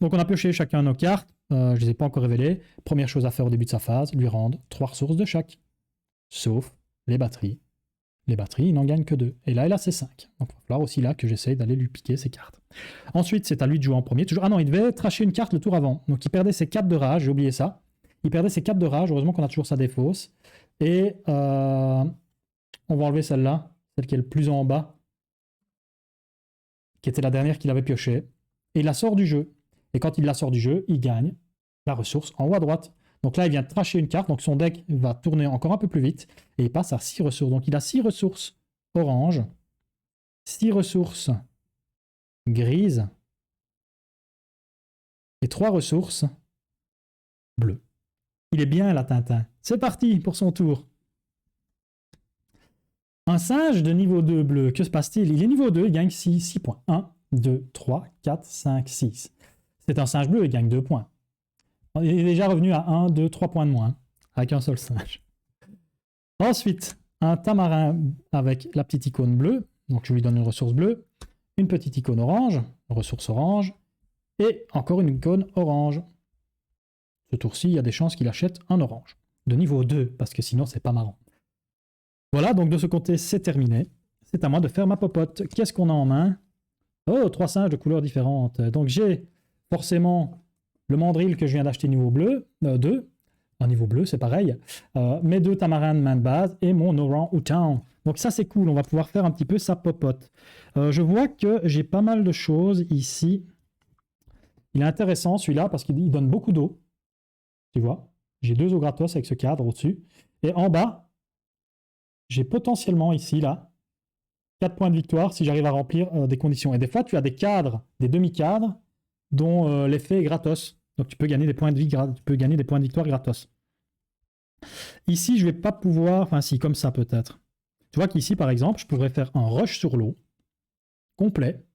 donc on a pioché chacun nos cartes. Je ne les ai pas encore révélées. Première chose à faire au début de sa phase, lui rendre 3 ressources de chaque. Sauf les batteries. Les batteries, il n'en gagne que 2. Et là, il a ses 5. Donc il va falloir aussi là que j'essaye d'aller lui piquer ses cartes. Ensuite, c'est à lui de jouer en premier. Toujours... Ah non, il devait tracher une carte le tour avant. Donc il perdait ses 4 de rage, j'ai oublié ça. Il perdait ses 4 de rage. Heureusement qu'on a toujours sa défausse. Et on va enlever celle-là, celle qui est le plus en bas, qui était la dernière qu'il avait piochée. Et il la sort du jeu. Et quand il la sort du jeu, il gagne la ressource en haut à droite. Donc là, il vient de tracher une carte, donc son deck va tourner encore un peu plus vite, et il passe à 6 ressources. Donc il a 6 ressources orange, 6 ressources grises, et 3 ressources bleues. Il est bien là, Tintin. C'est parti pour son tour. Un singe de niveau 2 bleu, que se passe-t-il? Il est niveau 2, il gagne 6 points. 1, 2, 3, 4, 5, 6. C'est un singe bleu, il gagne 2 points. Il est déjà revenu à 1, 2, 3 points de moins, avec un seul singe. Ensuite, un tamarin avec la petite icône bleue. Donc je lui donne une ressource bleue. Une petite icône orange, ressource orange. Et encore une icône orange. Ce tour-ci, il y a des chances qu'il achète un orange. De niveau 2, parce que sinon, c'est pas marrant. Voilà, donc de ce côté, c'est terminé. C'est à moi de faire ma popote. Qu'est-ce qu'on a en main? Oh, 3 singes de couleurs différentes. Donc j'ai forcément le mandrill que je viens d'acheter niveau bleu, 2. Un niveau bleu, c'est pareil. Mes 2 tamarins de main de base et mon orang-outan. Donc ça, c'est cool. On va pouvoir faire un petit peu sa popote. Je vois que j'ai pas mal de choses ici. Il est intéressant celui-là parce qu'il donne beaucoup d'eau. Tu vois, j'ai 2 eaux gratos avec ce cadre au-dessus. Et en bas, j'ai potentiellement ici, là, 4 points de victoire si j'arrive à remplir des conditions. Et des fois, tu as des cadres, des demi-cadres, dont l'effet est gratos. Donc tu peux gagner des points de vie, tu peux gagner des points de victoire gratos. Ici, je ne vais pas pouvoir... Enfin si, comme ça peut-être. Tu vois qu'ici, par exemple, je pourrais faire un rush sur l'eau, complet.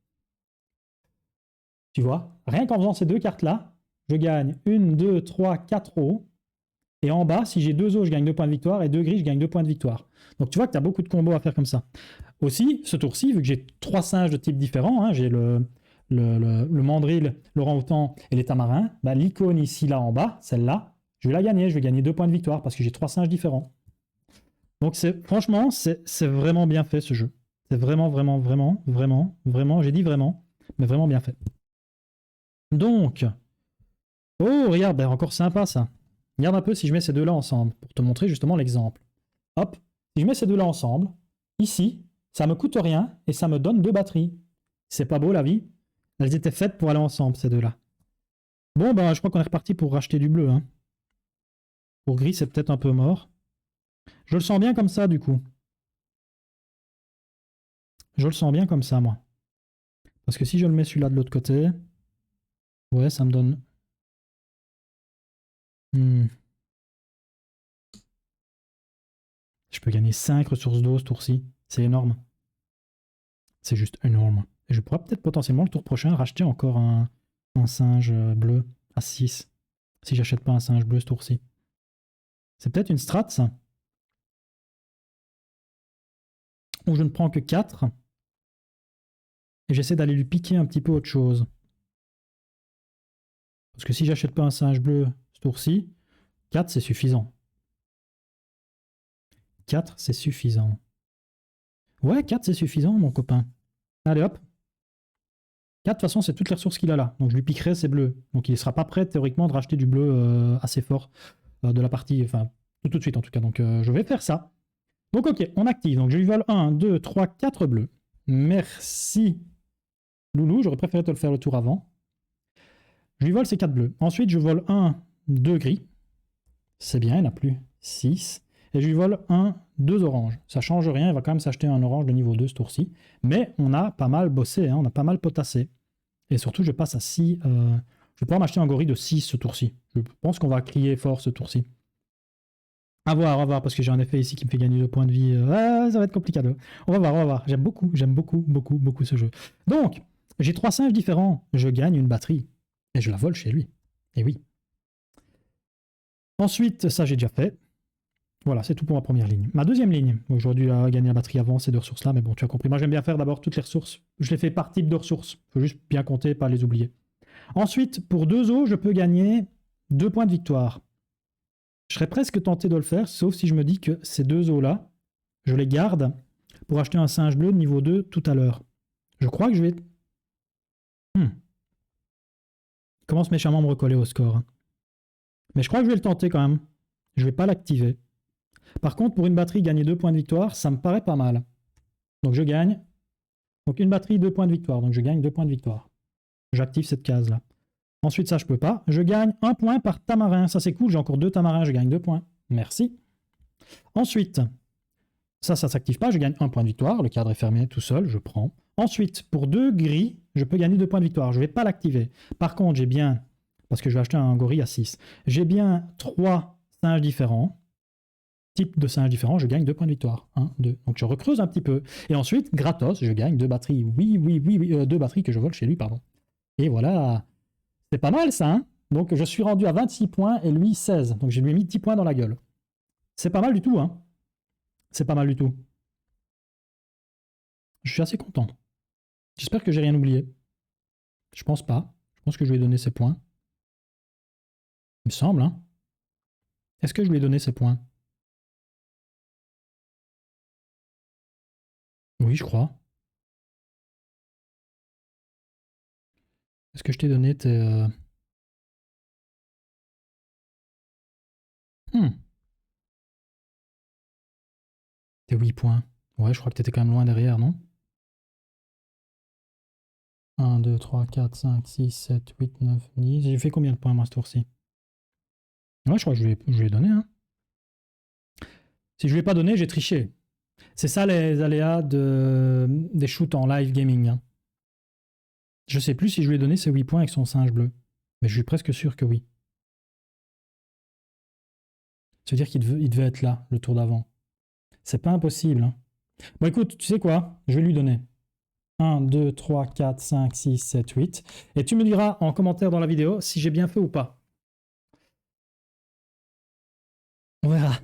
Tu vois, rien qu'en faisant ces 2 cartes-là, je gagne 1, 2, 3, 4 eaux. Et en bas, si j'ai 2 eaux, je gagne 2 points de victoire. Et 2 gris, je gagne 2 points de victoire. Donc tu vois que tu as beaucoup de combos à faire comme ça. Aussi, ce tour-ci, vu que j'ai 3 singes de types différents, hein, j'ai le mandrill, l'orang-outan et les tamarins, bah, l'icône ici, là en bas, celle-là, je vais la gagner. Je vais gagner 2 points de victoire parce que j'ai 3 singes différents. Donc franchement, c'est vraiment bien fait ce jeu. C'est vraiment, j'ai dit vraiment, mais vraiment bien fait. Donc, oh, regarde, ben, encore sympa ça. Regarde un peu si je mets ces deux-là ensemble, pour te montrer justement l'exemple. Hop, si je mets ces deux-là ensemble, ici, ça me coûte rien et ça me donne 2 batteries. C'est pas beau la vie? Elles étaient faites pour aller ensemble, ces deux-là. Bon, ben, je crois qu'on est reparti pour racheter du bleu. Hein. Pour gris, c'est peut-être un peu mort. Je le sens bien comme ça, du coup. Je le sens bien comme ça, moi. Parce que si je le mets celui-là de l'autre côté, ouais, ça me donne... Je peux gagner 5 ressources d'eau ce tour-ci. C'est énorme. C'est juste énorme. Et je pourrais peut-être potentiellement le tour prochain racheter encore un singe bleu à 6. Si j'achète pas un singe bleu ce tour-ci. C'est peut-être une strat, ça. Où je ne prends que 4. Et j'essaie d'aller lui piquer un petit peu autre chose. Parce que si j'achète pas un singe bleu ce tour-ci, 4 c'est suffisant. 4 c'est suffisant. Ouais, 4 c'est suffisant, mon copain. Allez hop. 4 de toute façon, c'est toutes les ressources qu'il a là. Donc je lui piquerai ses bleus. Donc il ne sera pas prêt théoriquement de racheter du bleu assez fort de la partie. Enfin, tout de suite en tout cas. Donc je vais faire ça. Donc ok, on active. Donc je lui vole 1, 2, 3, 4 bleus. Merci. Loulou, j'aurais préféré te le faire le tour avant. Je lui vole ces 4 bleus. Ensuite, je vole 1, 2 gris. C'est bien, il n'a plus 6. Et je lui vole 1, 2 oranges. Ça change rien, il va quand même s'acheter un orange de niveau 2 ce tour-ci. Mais on a pas mal bossé, hein, on a pas mal potassé. Et surtout, je passe à 6. Je vais pouvoir m'acheter un gorille de 6 ce tour-ci. Je pense qu'on va crier fort ce tour-ci. À voir, parce que j'ai un effet ici qui me fait gagner 2 points de vie. Ça va être compliqué. On va voir. J'aime beaucoup ce jeu. Donc, j'ai 3 singes différents. Je gagne une batterie. Et je la vole chez lui. Et oui. Ensuite, ça j'ai déjà fait. Voilà, c'est tout pour ma première ligne. Ma deuxième ligne, aujourd'hui, gagner la batterie avant ces deux ressources-là, mais bon, tu as compris. Moi, j'aime bien faire d'abord toutes les ressources. Je les fais par type de ressources. Il faut juste bien compter, pas les oublier. Ensuite, pour 2 eaux, je peux gagner 2 points de victoire. Je serais presque tenté de le faire, sauf si je me dis que ces 2 eaux-là, je les garde pour acheter un singe bleu de niveau 2 tout à l'heure. Je crois que je vais... Il commence méchamment à me recoller au score. Mais je crois que je vais le tenter quand même. Je ne vais pas l'activer. Par contre, pour une batterie, gagner 2 points de victoire, ça me paraît pas mal. Donc je gagne. Donc une batterie, 2 points de victoire. Donc je gagne 2 points de victoire. J'active cette case-là. Ensuite, ça, je peux pas. Je gagne 1 point par tamarin. Ça, c'est cool. J'ai encore 2 tamarins. Je gagne 2 points. Merci. Ensuite, ça s'active pas. Je gagne 1 point de victoire. Le cadre est fermé tout seul. Je prends. Ensuite, pour 2 gris, je peux gagner 2 points de victoire. Je ne vais pas l'activer. Par contre, j'ai bien, parce que je vais acheter un gorille à 6, j'ai bien 3 singes différents. Type de singe différent, je gagne 2 points de victoire. 1, 2. Donc je recreuse un petit peu. Et ensuite, gratos, je gagne 2 batteries. Oui, 2 batteries que je vole chez lui, pardon. Et voilà. C'est pas mal ça, hein. Donc je suis rendu à 26 points et lui 16. Donc je lui ai mis 10 points dans la gueule. C'est pas mal du tout, hein. C'est pas mal du tout. Je suis assez content. J'espère que j'ai rien oublié. Je pense pas. Je pense que je lui ai donné ses points. Il me semble, hein. Est-ce que je lui ai donné ses points? Oui, je crois. Est-ce que je t'ai donné tes... Tes 8 points. Ouais, je crois que t'étais quand même loin derrière, non? 1, 2, 3, 4, 5, 6, 7, 8, 9, 10. J'ai fait combien de points moi ce tour-ci? Ouais, je crois que je lui ai donné, hein. Si je ne lui ai pas donné, j'ai triché. C'est ça les aléas des shoots en live gaming, hein. Je sais plus si je lui ai donné ses 8 points avec son singe bleu. Mais je suis presque sûr que oui. Ça veut dire qu'il devait être là, le tour d'avant. C'est pas impossible, hein. Bon écoute, tu sais quoi? Je vais lui donner 1, 2, 3, 4, 5, 6, 7, 8. Et tu me diras en commentaire dans la vidéo si j'ai bien fait ou pas. On verra.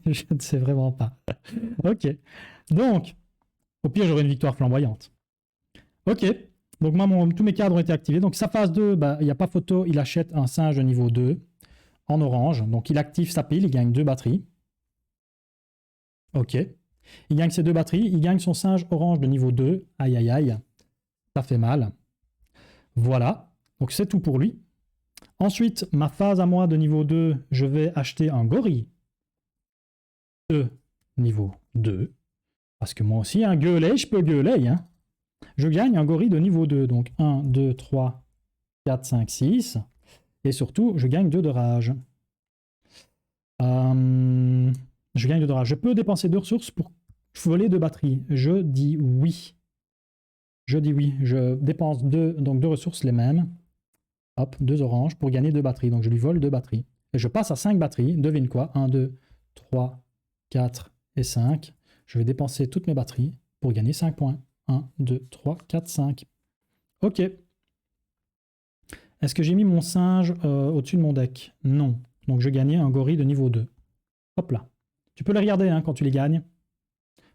Je ne sais vraiment pas. Ok. Donc, au pire, j'aurai une victoire flamboyante. Ok. Donc moi, tous mes cadres ont été activés. Donc sa phase 2, il n'y a pas photo, il achète un singe de niveau 2 en orange. Donc il active sa pile, il gagne 2 batteries. Ok. Il gagne ses 2 batteries, il gagne son singe orange de niveau 2. Aïe, aïe, aïe. Ça fait mal. Voilà. Donc c'est tout pour lui. Ensuite, ma phase à moi de niveau 2, je vais acheter un gorille de niveau 2. Parce que moi aussi, un gueulet, je peux gueuler, hein. Je gagne un gorille de niveau 2. Donc 1, 2, 3, 4, 5, 6. Et surtout, je gagne 2 de rage. Je gagne 2 de rage. Je peux dépenser 2 ressources pour voler 2 batteries. Je dis oui. Je dis oui. Je dépense 2 ressources les mêmes. Hop, 2 oranges pour gagner 2 batteries. Donc je lui vole 2 batteries. Et je passe à 5 batteries. Devine quoi? 1, 2, 3, 4 et 5. Je vais dépenser toutes mes batteries pour gagner 5 points. 1, 2, 3, 4, 5. Ok. Est-ce que j'ai mis mon singe au-dessus de mon deck? Non. Donc je gagnais un gorille de niveau 2. Hop là. Tu peux les regarder hein, quand tu les gagnes.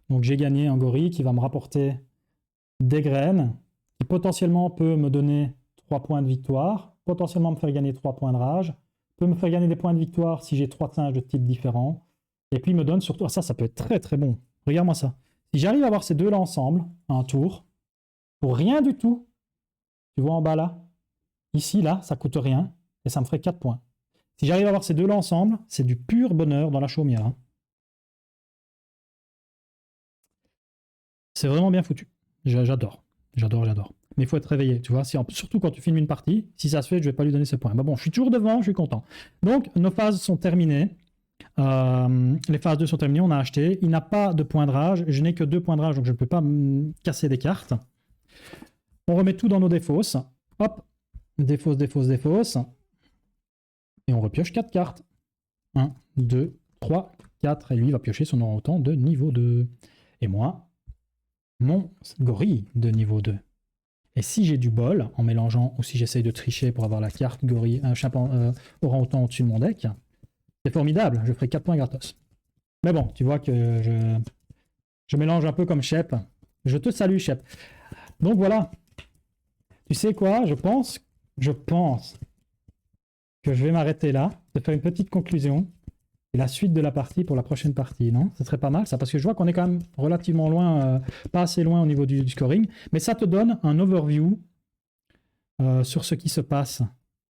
Donc j'ai gagné un gorille qui va me rapporter des graines, qui potentiellement peut me donner 3 points de victoire, potentiellement me faire gagner 3 points de rage, peut me faire gagner des points de victoire si j'ai 3 singes de type différents, et puis il me donne surtout... Ah, ça peut être très très bon. Regarde-moi ça. Si j'arrive à avoir ces deux-là ensemble, à un tour, pour rien du tout, tu vois en bas là, ici, là, ça coûte rien, et ça me ferait 4 points. Si j'arrive à avoir ces deux-là ensemble, c'est du pur bonheur dans la chaumière. Hein. C'est vraiment bien foutu. J'adore. J'adore. Mais il faut être réveillé, tu vois. Surtout quand tu filmes une partie, si ça se fait, je ne vais pas lui donner ce point. Mais bon, je suis toujours devant, je suis content. Donc, nos phases sont terminées. Les phases 2 sont terminées, on a acheté. Il n'a pas de point de rage. Je n'ai que 2 points de rage, donc je ne peux pas casser des cartes. On remet tout dans nos défausses. Hop, défausse. Et on repioche 4 cartes. 1, 2, 3, 4. Et lui, il va piocher son orang-outan de niveau 2. Et moi, mon gorille de niveau 2. Et si j'ai du bol, en mélangeant, ou si j'essaye de tricher pour avoir la carte gorille, orang-outan au-dessus de mon deck, c'est formidable, je ferai 4 points gratos. Mais bon, tu vois que je mélange un peu comme Shep. Je te salue, Shep. Donc voilà. Tu sais quoi? Je pense que je vais m'arrêter là, de faire une petite conclusion et la suite de la partie pour la prochaine partie, non? Ce serait pas mal ça, parce que je vois qu'on est quand même relativement loin, pas assez loin au niveau du scoring, mais ça te donne un overview sur ce qui se passe.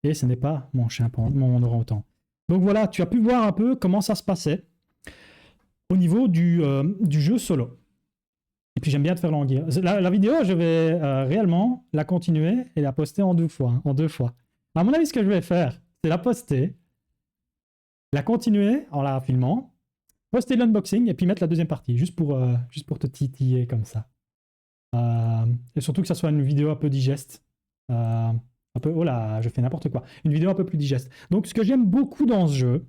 Et ce n'est pas mon chimpanzé, mon orang-outan. Donc voilà, tu as pu voir un peu comment ça se passait au niveau du jeu solo. Et puis j'aime bien te faire languir. La vidéo, je vais réellement la continuer et la poster en 2 fois. En 2 fois. À mon avis, ce que je vais faire, c'est la poster, la continuer en la filmant, poster l'unboxing et puis mettre la deuxième partie, juste pour te titiller comme ça. Et surtout que ça soit une vidéo un peu digeste. Un peu, oh là, je fais n'importe quoi. Une vidéo un peu plus digeste. Donc ce que j'aime beaucoup dans ce jeu,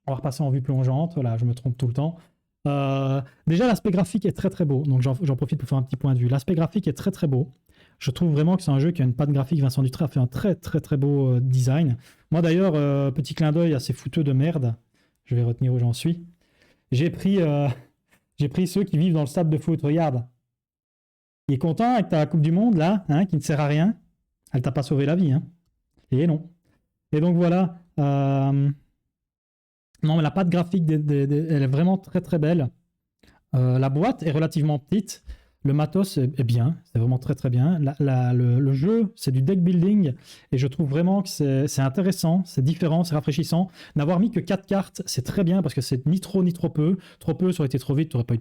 on va repasser en vue plongeante, voilà, je me trompe tout le temps. Déjà, l'aspect graphique est très très beau, donc j'en profite pour faire un petit point de vue. L'aspect graphique est très très beau. Je trouve vraiment que c'est un jeu qui a une patte graphique. Vincent Dutrait a fait un très très très beau design. Moi d'ailleurs, petit clin d'œil à ces fouteux de merde, je vais retenir où j'en suis. J'ai pris ceux qui vivent dans le stade de foot. Regarde, il est content avec ta Coupe du Monde là, hein, qui ne sert à rien. Elle t'a pas sauvé la vie, hein. Et non. Et donc voilà. Non, mais la patte graphique, elle est vraiment très très belle. La boîte est relativement petite. Le matos est bien, c'est vraiment très très bien. Le jeu, c'est du deck building et je trouve vraiment que c'est intéressant, c'est différent, c'est rafraîchissant. N'avoir mis que 4 cartes, c'est très bien parce que c'est ni trop ni trop peu. Trop peu, ça aurait été trop vite, tu n'aurais pas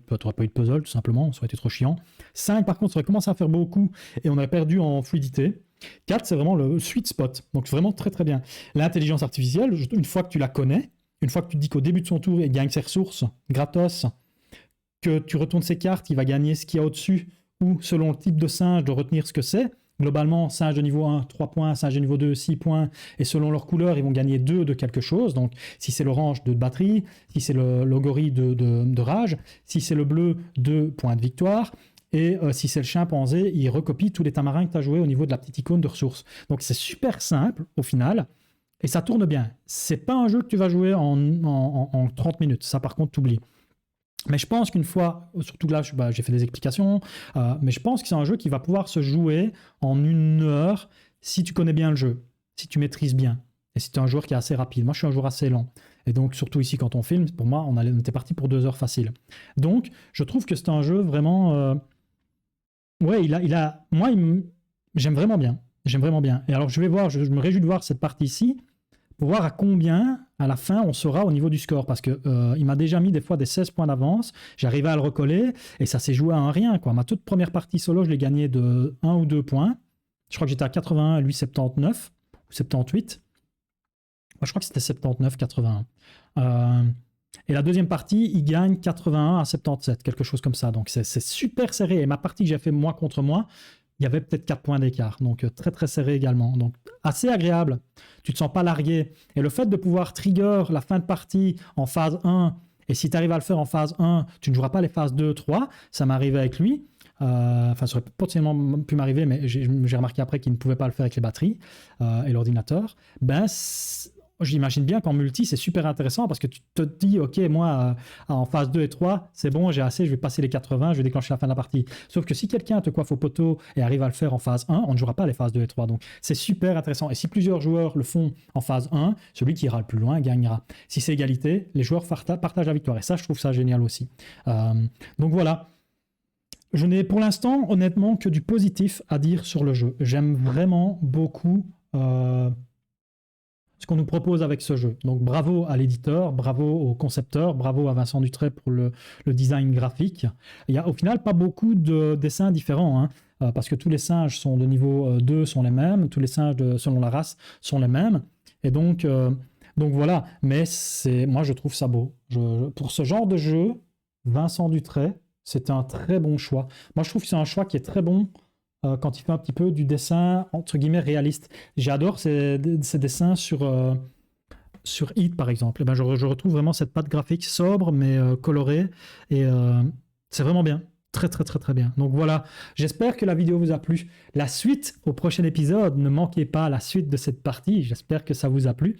eu de puzzle tout simplement, ça aurait été trop chiant. 5 par contre, ça aurait commencé à faire beaucoup et on aurait perdu en fluidité. 4, c'est vraiment le sweet spot, donc vraiment très très bien. L'intelligence artificielle, une fois que tu la connais, une fois que tu te dis qu'au début de son tour, il gagne ses ressources gratos, que tu retournes ses cartes, il va gagner ce qu'il y a au-dessus, ou selon le type de singe, de retenir ce que c'est. Globalement, singe de niveau 1, 3 points, singe de niveau 2, 6 points, et selon leur couleur, ils vont gagner 2 de quelque chose. Donc, si c'est l'orange, 2 de batterie, si c'est le gorille, de rage, si c'est le bleu, 2 points de victoire, et si c'est le chimpanzé, il recopie tous les tamarins que tu as joués au niveau de la petite icône de ressources. Donc, c'est super simple, au final, et ça tourne bien. C'est pas un jeu que tu vas jouer en 30 minutes. Ça, par contre, t'oublies. Mais je pense qu'une fois, surtout là, j'ai fait des explications, mais je pense que c'est un jeu qui va pouvoir se jouer en 1 heure si tu connais bien le jeu, si tu maîtrises bien, et si tu es un joueur qui est assez rapide. Moi, je suis un joueur assez lent. Et donc, surtout ici, quand on filme, pour moi, on était parti pour 2 heures facile. Donc, je trouve que c'est un jeu vraiment... Ouais, moi, j'aime vraiment bien. J'aime vraiment bien. Et alors, je vais voir, je me réjouis de voir cette partie-ci, pour voir à combien, à la fin, on sera au niveau du score. Parce que il m'a déjà mis des fois des 16 points d'avance. J'arrivais à le recoller et ça s'est joué à un rien, quoi. Ma toute première partie solo, je l'ai gagnée de 1 ou 2 points. Je crois que j'étais à 81, lui 79 ou 78. Moi, je crois que c'était 79, 81. Et la deuxième partie, il gagne 81 à 77, quelque chose comme ça. Donc, c'est super serré. Et ma partie que j'ai fait moi contre moi, il y avait peut-être 4 points d'écart. Donc, très, très serré également. Donc, assez agréable. Tu ne te sens pas largué. Et le fait de pouvoir trigger la fin de partie en phase 1, et si tu arrives à le faire en phase 1, tu ne joueras pas les phases 2, 3. Ça m'est arrivé avec lui. Enfin, ça aurait potentiellement pu m'arriver, mais j'ai remarqué après qu'il ne pouvait pas le faire avec les batteries et l'ordinateur. Ben, j'imagine bien qu'en multi, c'est super intéressant parce que tu te dis, ok, moi, en phase 2 et 3, c'est bon, j'ai assez, je vais passer les 80, je vais déclencher la fin de la partie. Sauf que si quelqu'un te coiffe au poteau et arrive à le faire en phase 1, on ne jouera pas les phases 2 et 3. Donc, c'est super intéressant. Et si plusieurs joueurs le font en phase 1, celui qui ira le plus loin gagnera. Si c'est égalité, les joueurs partagent la victoire. Et ça, je trouve ça génial aussi. Donc, voilà. Je n'ai pour l'instant, honnêtement, que du positif à dire sur le jeu. J'aime vraiment beaucoup ce qu'on nous propose avec ce jeu. Donc bravo à l'éditeur, bravo au concepteur, bravo à Vincent Dutrait pour le design graphique. Il n'y a au final pas beaucoup de dessins différents, hein, parce que tous les singes sont de niveau 2 sont les mêmes, tous les singes selon la race sont les mêmes. Et donc voilà, mais moi je trouve ça beau. Pour ce genre de jeu, Vincent Dutrait, c'est un très bon choix. Moi je trouve que c'est un choix qui est très bon quand il fait un petit peu du dessin entre guillemets réaliste. J'adore ces dessins sur Hit par exemple. Et ben, je retrouve vraiment cette patte graphique sobre mais colorée et c'est vraiment bien. Très très très très bien. Donc voilà, j'espère que la vidéo vous a plu. La suite au prochain épisode, ne manquez pas la suite de cette partie. J'espère que ça vous a plu.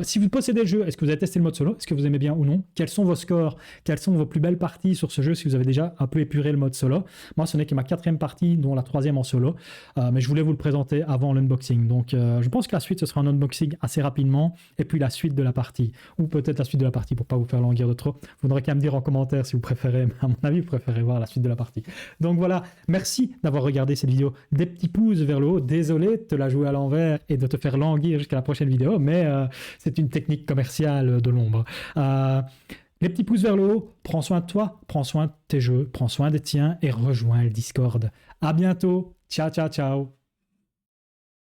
Si vous possédez le jeu, est-ce que vous avez testé le mode solo? Est-ce que vous aimez bien ou non? Quels sont vos scores? Quelles sont vos plus belles parties sur ce jeu si vous avez déjà un peu épuré le mode solo? Moi, ce n'est que ma 4e partie, dont la 3e en solo. Mais je voulais vous le présenter avant l'unboxing. Donc, je pense que la suite, ce sera un unboxing assez rapidement. Et puis la suite de la partie. Ou peut-être la suite de la partie pour pas vous faire languir de trop. Vous n'aurez qu'à me dire en commentaire si vous préférez. Mais à mon avis, vous préférez voir la suite de la partie. Donc voilà. Merci d'avoir regardé cette vidéo. Des petits pouces vers le haut. Désolé de te la jouer à l'envers et de te faire languir jusqu'à la prochaine vidéo. Mais c'est une technique commerciale de l'ombre. Les petits pouces vers le haut, prends soin de toi, prends soin de tes jeux, prends soin des tiens et rejoins le Discord. À bientôt, ciao ciao ciao.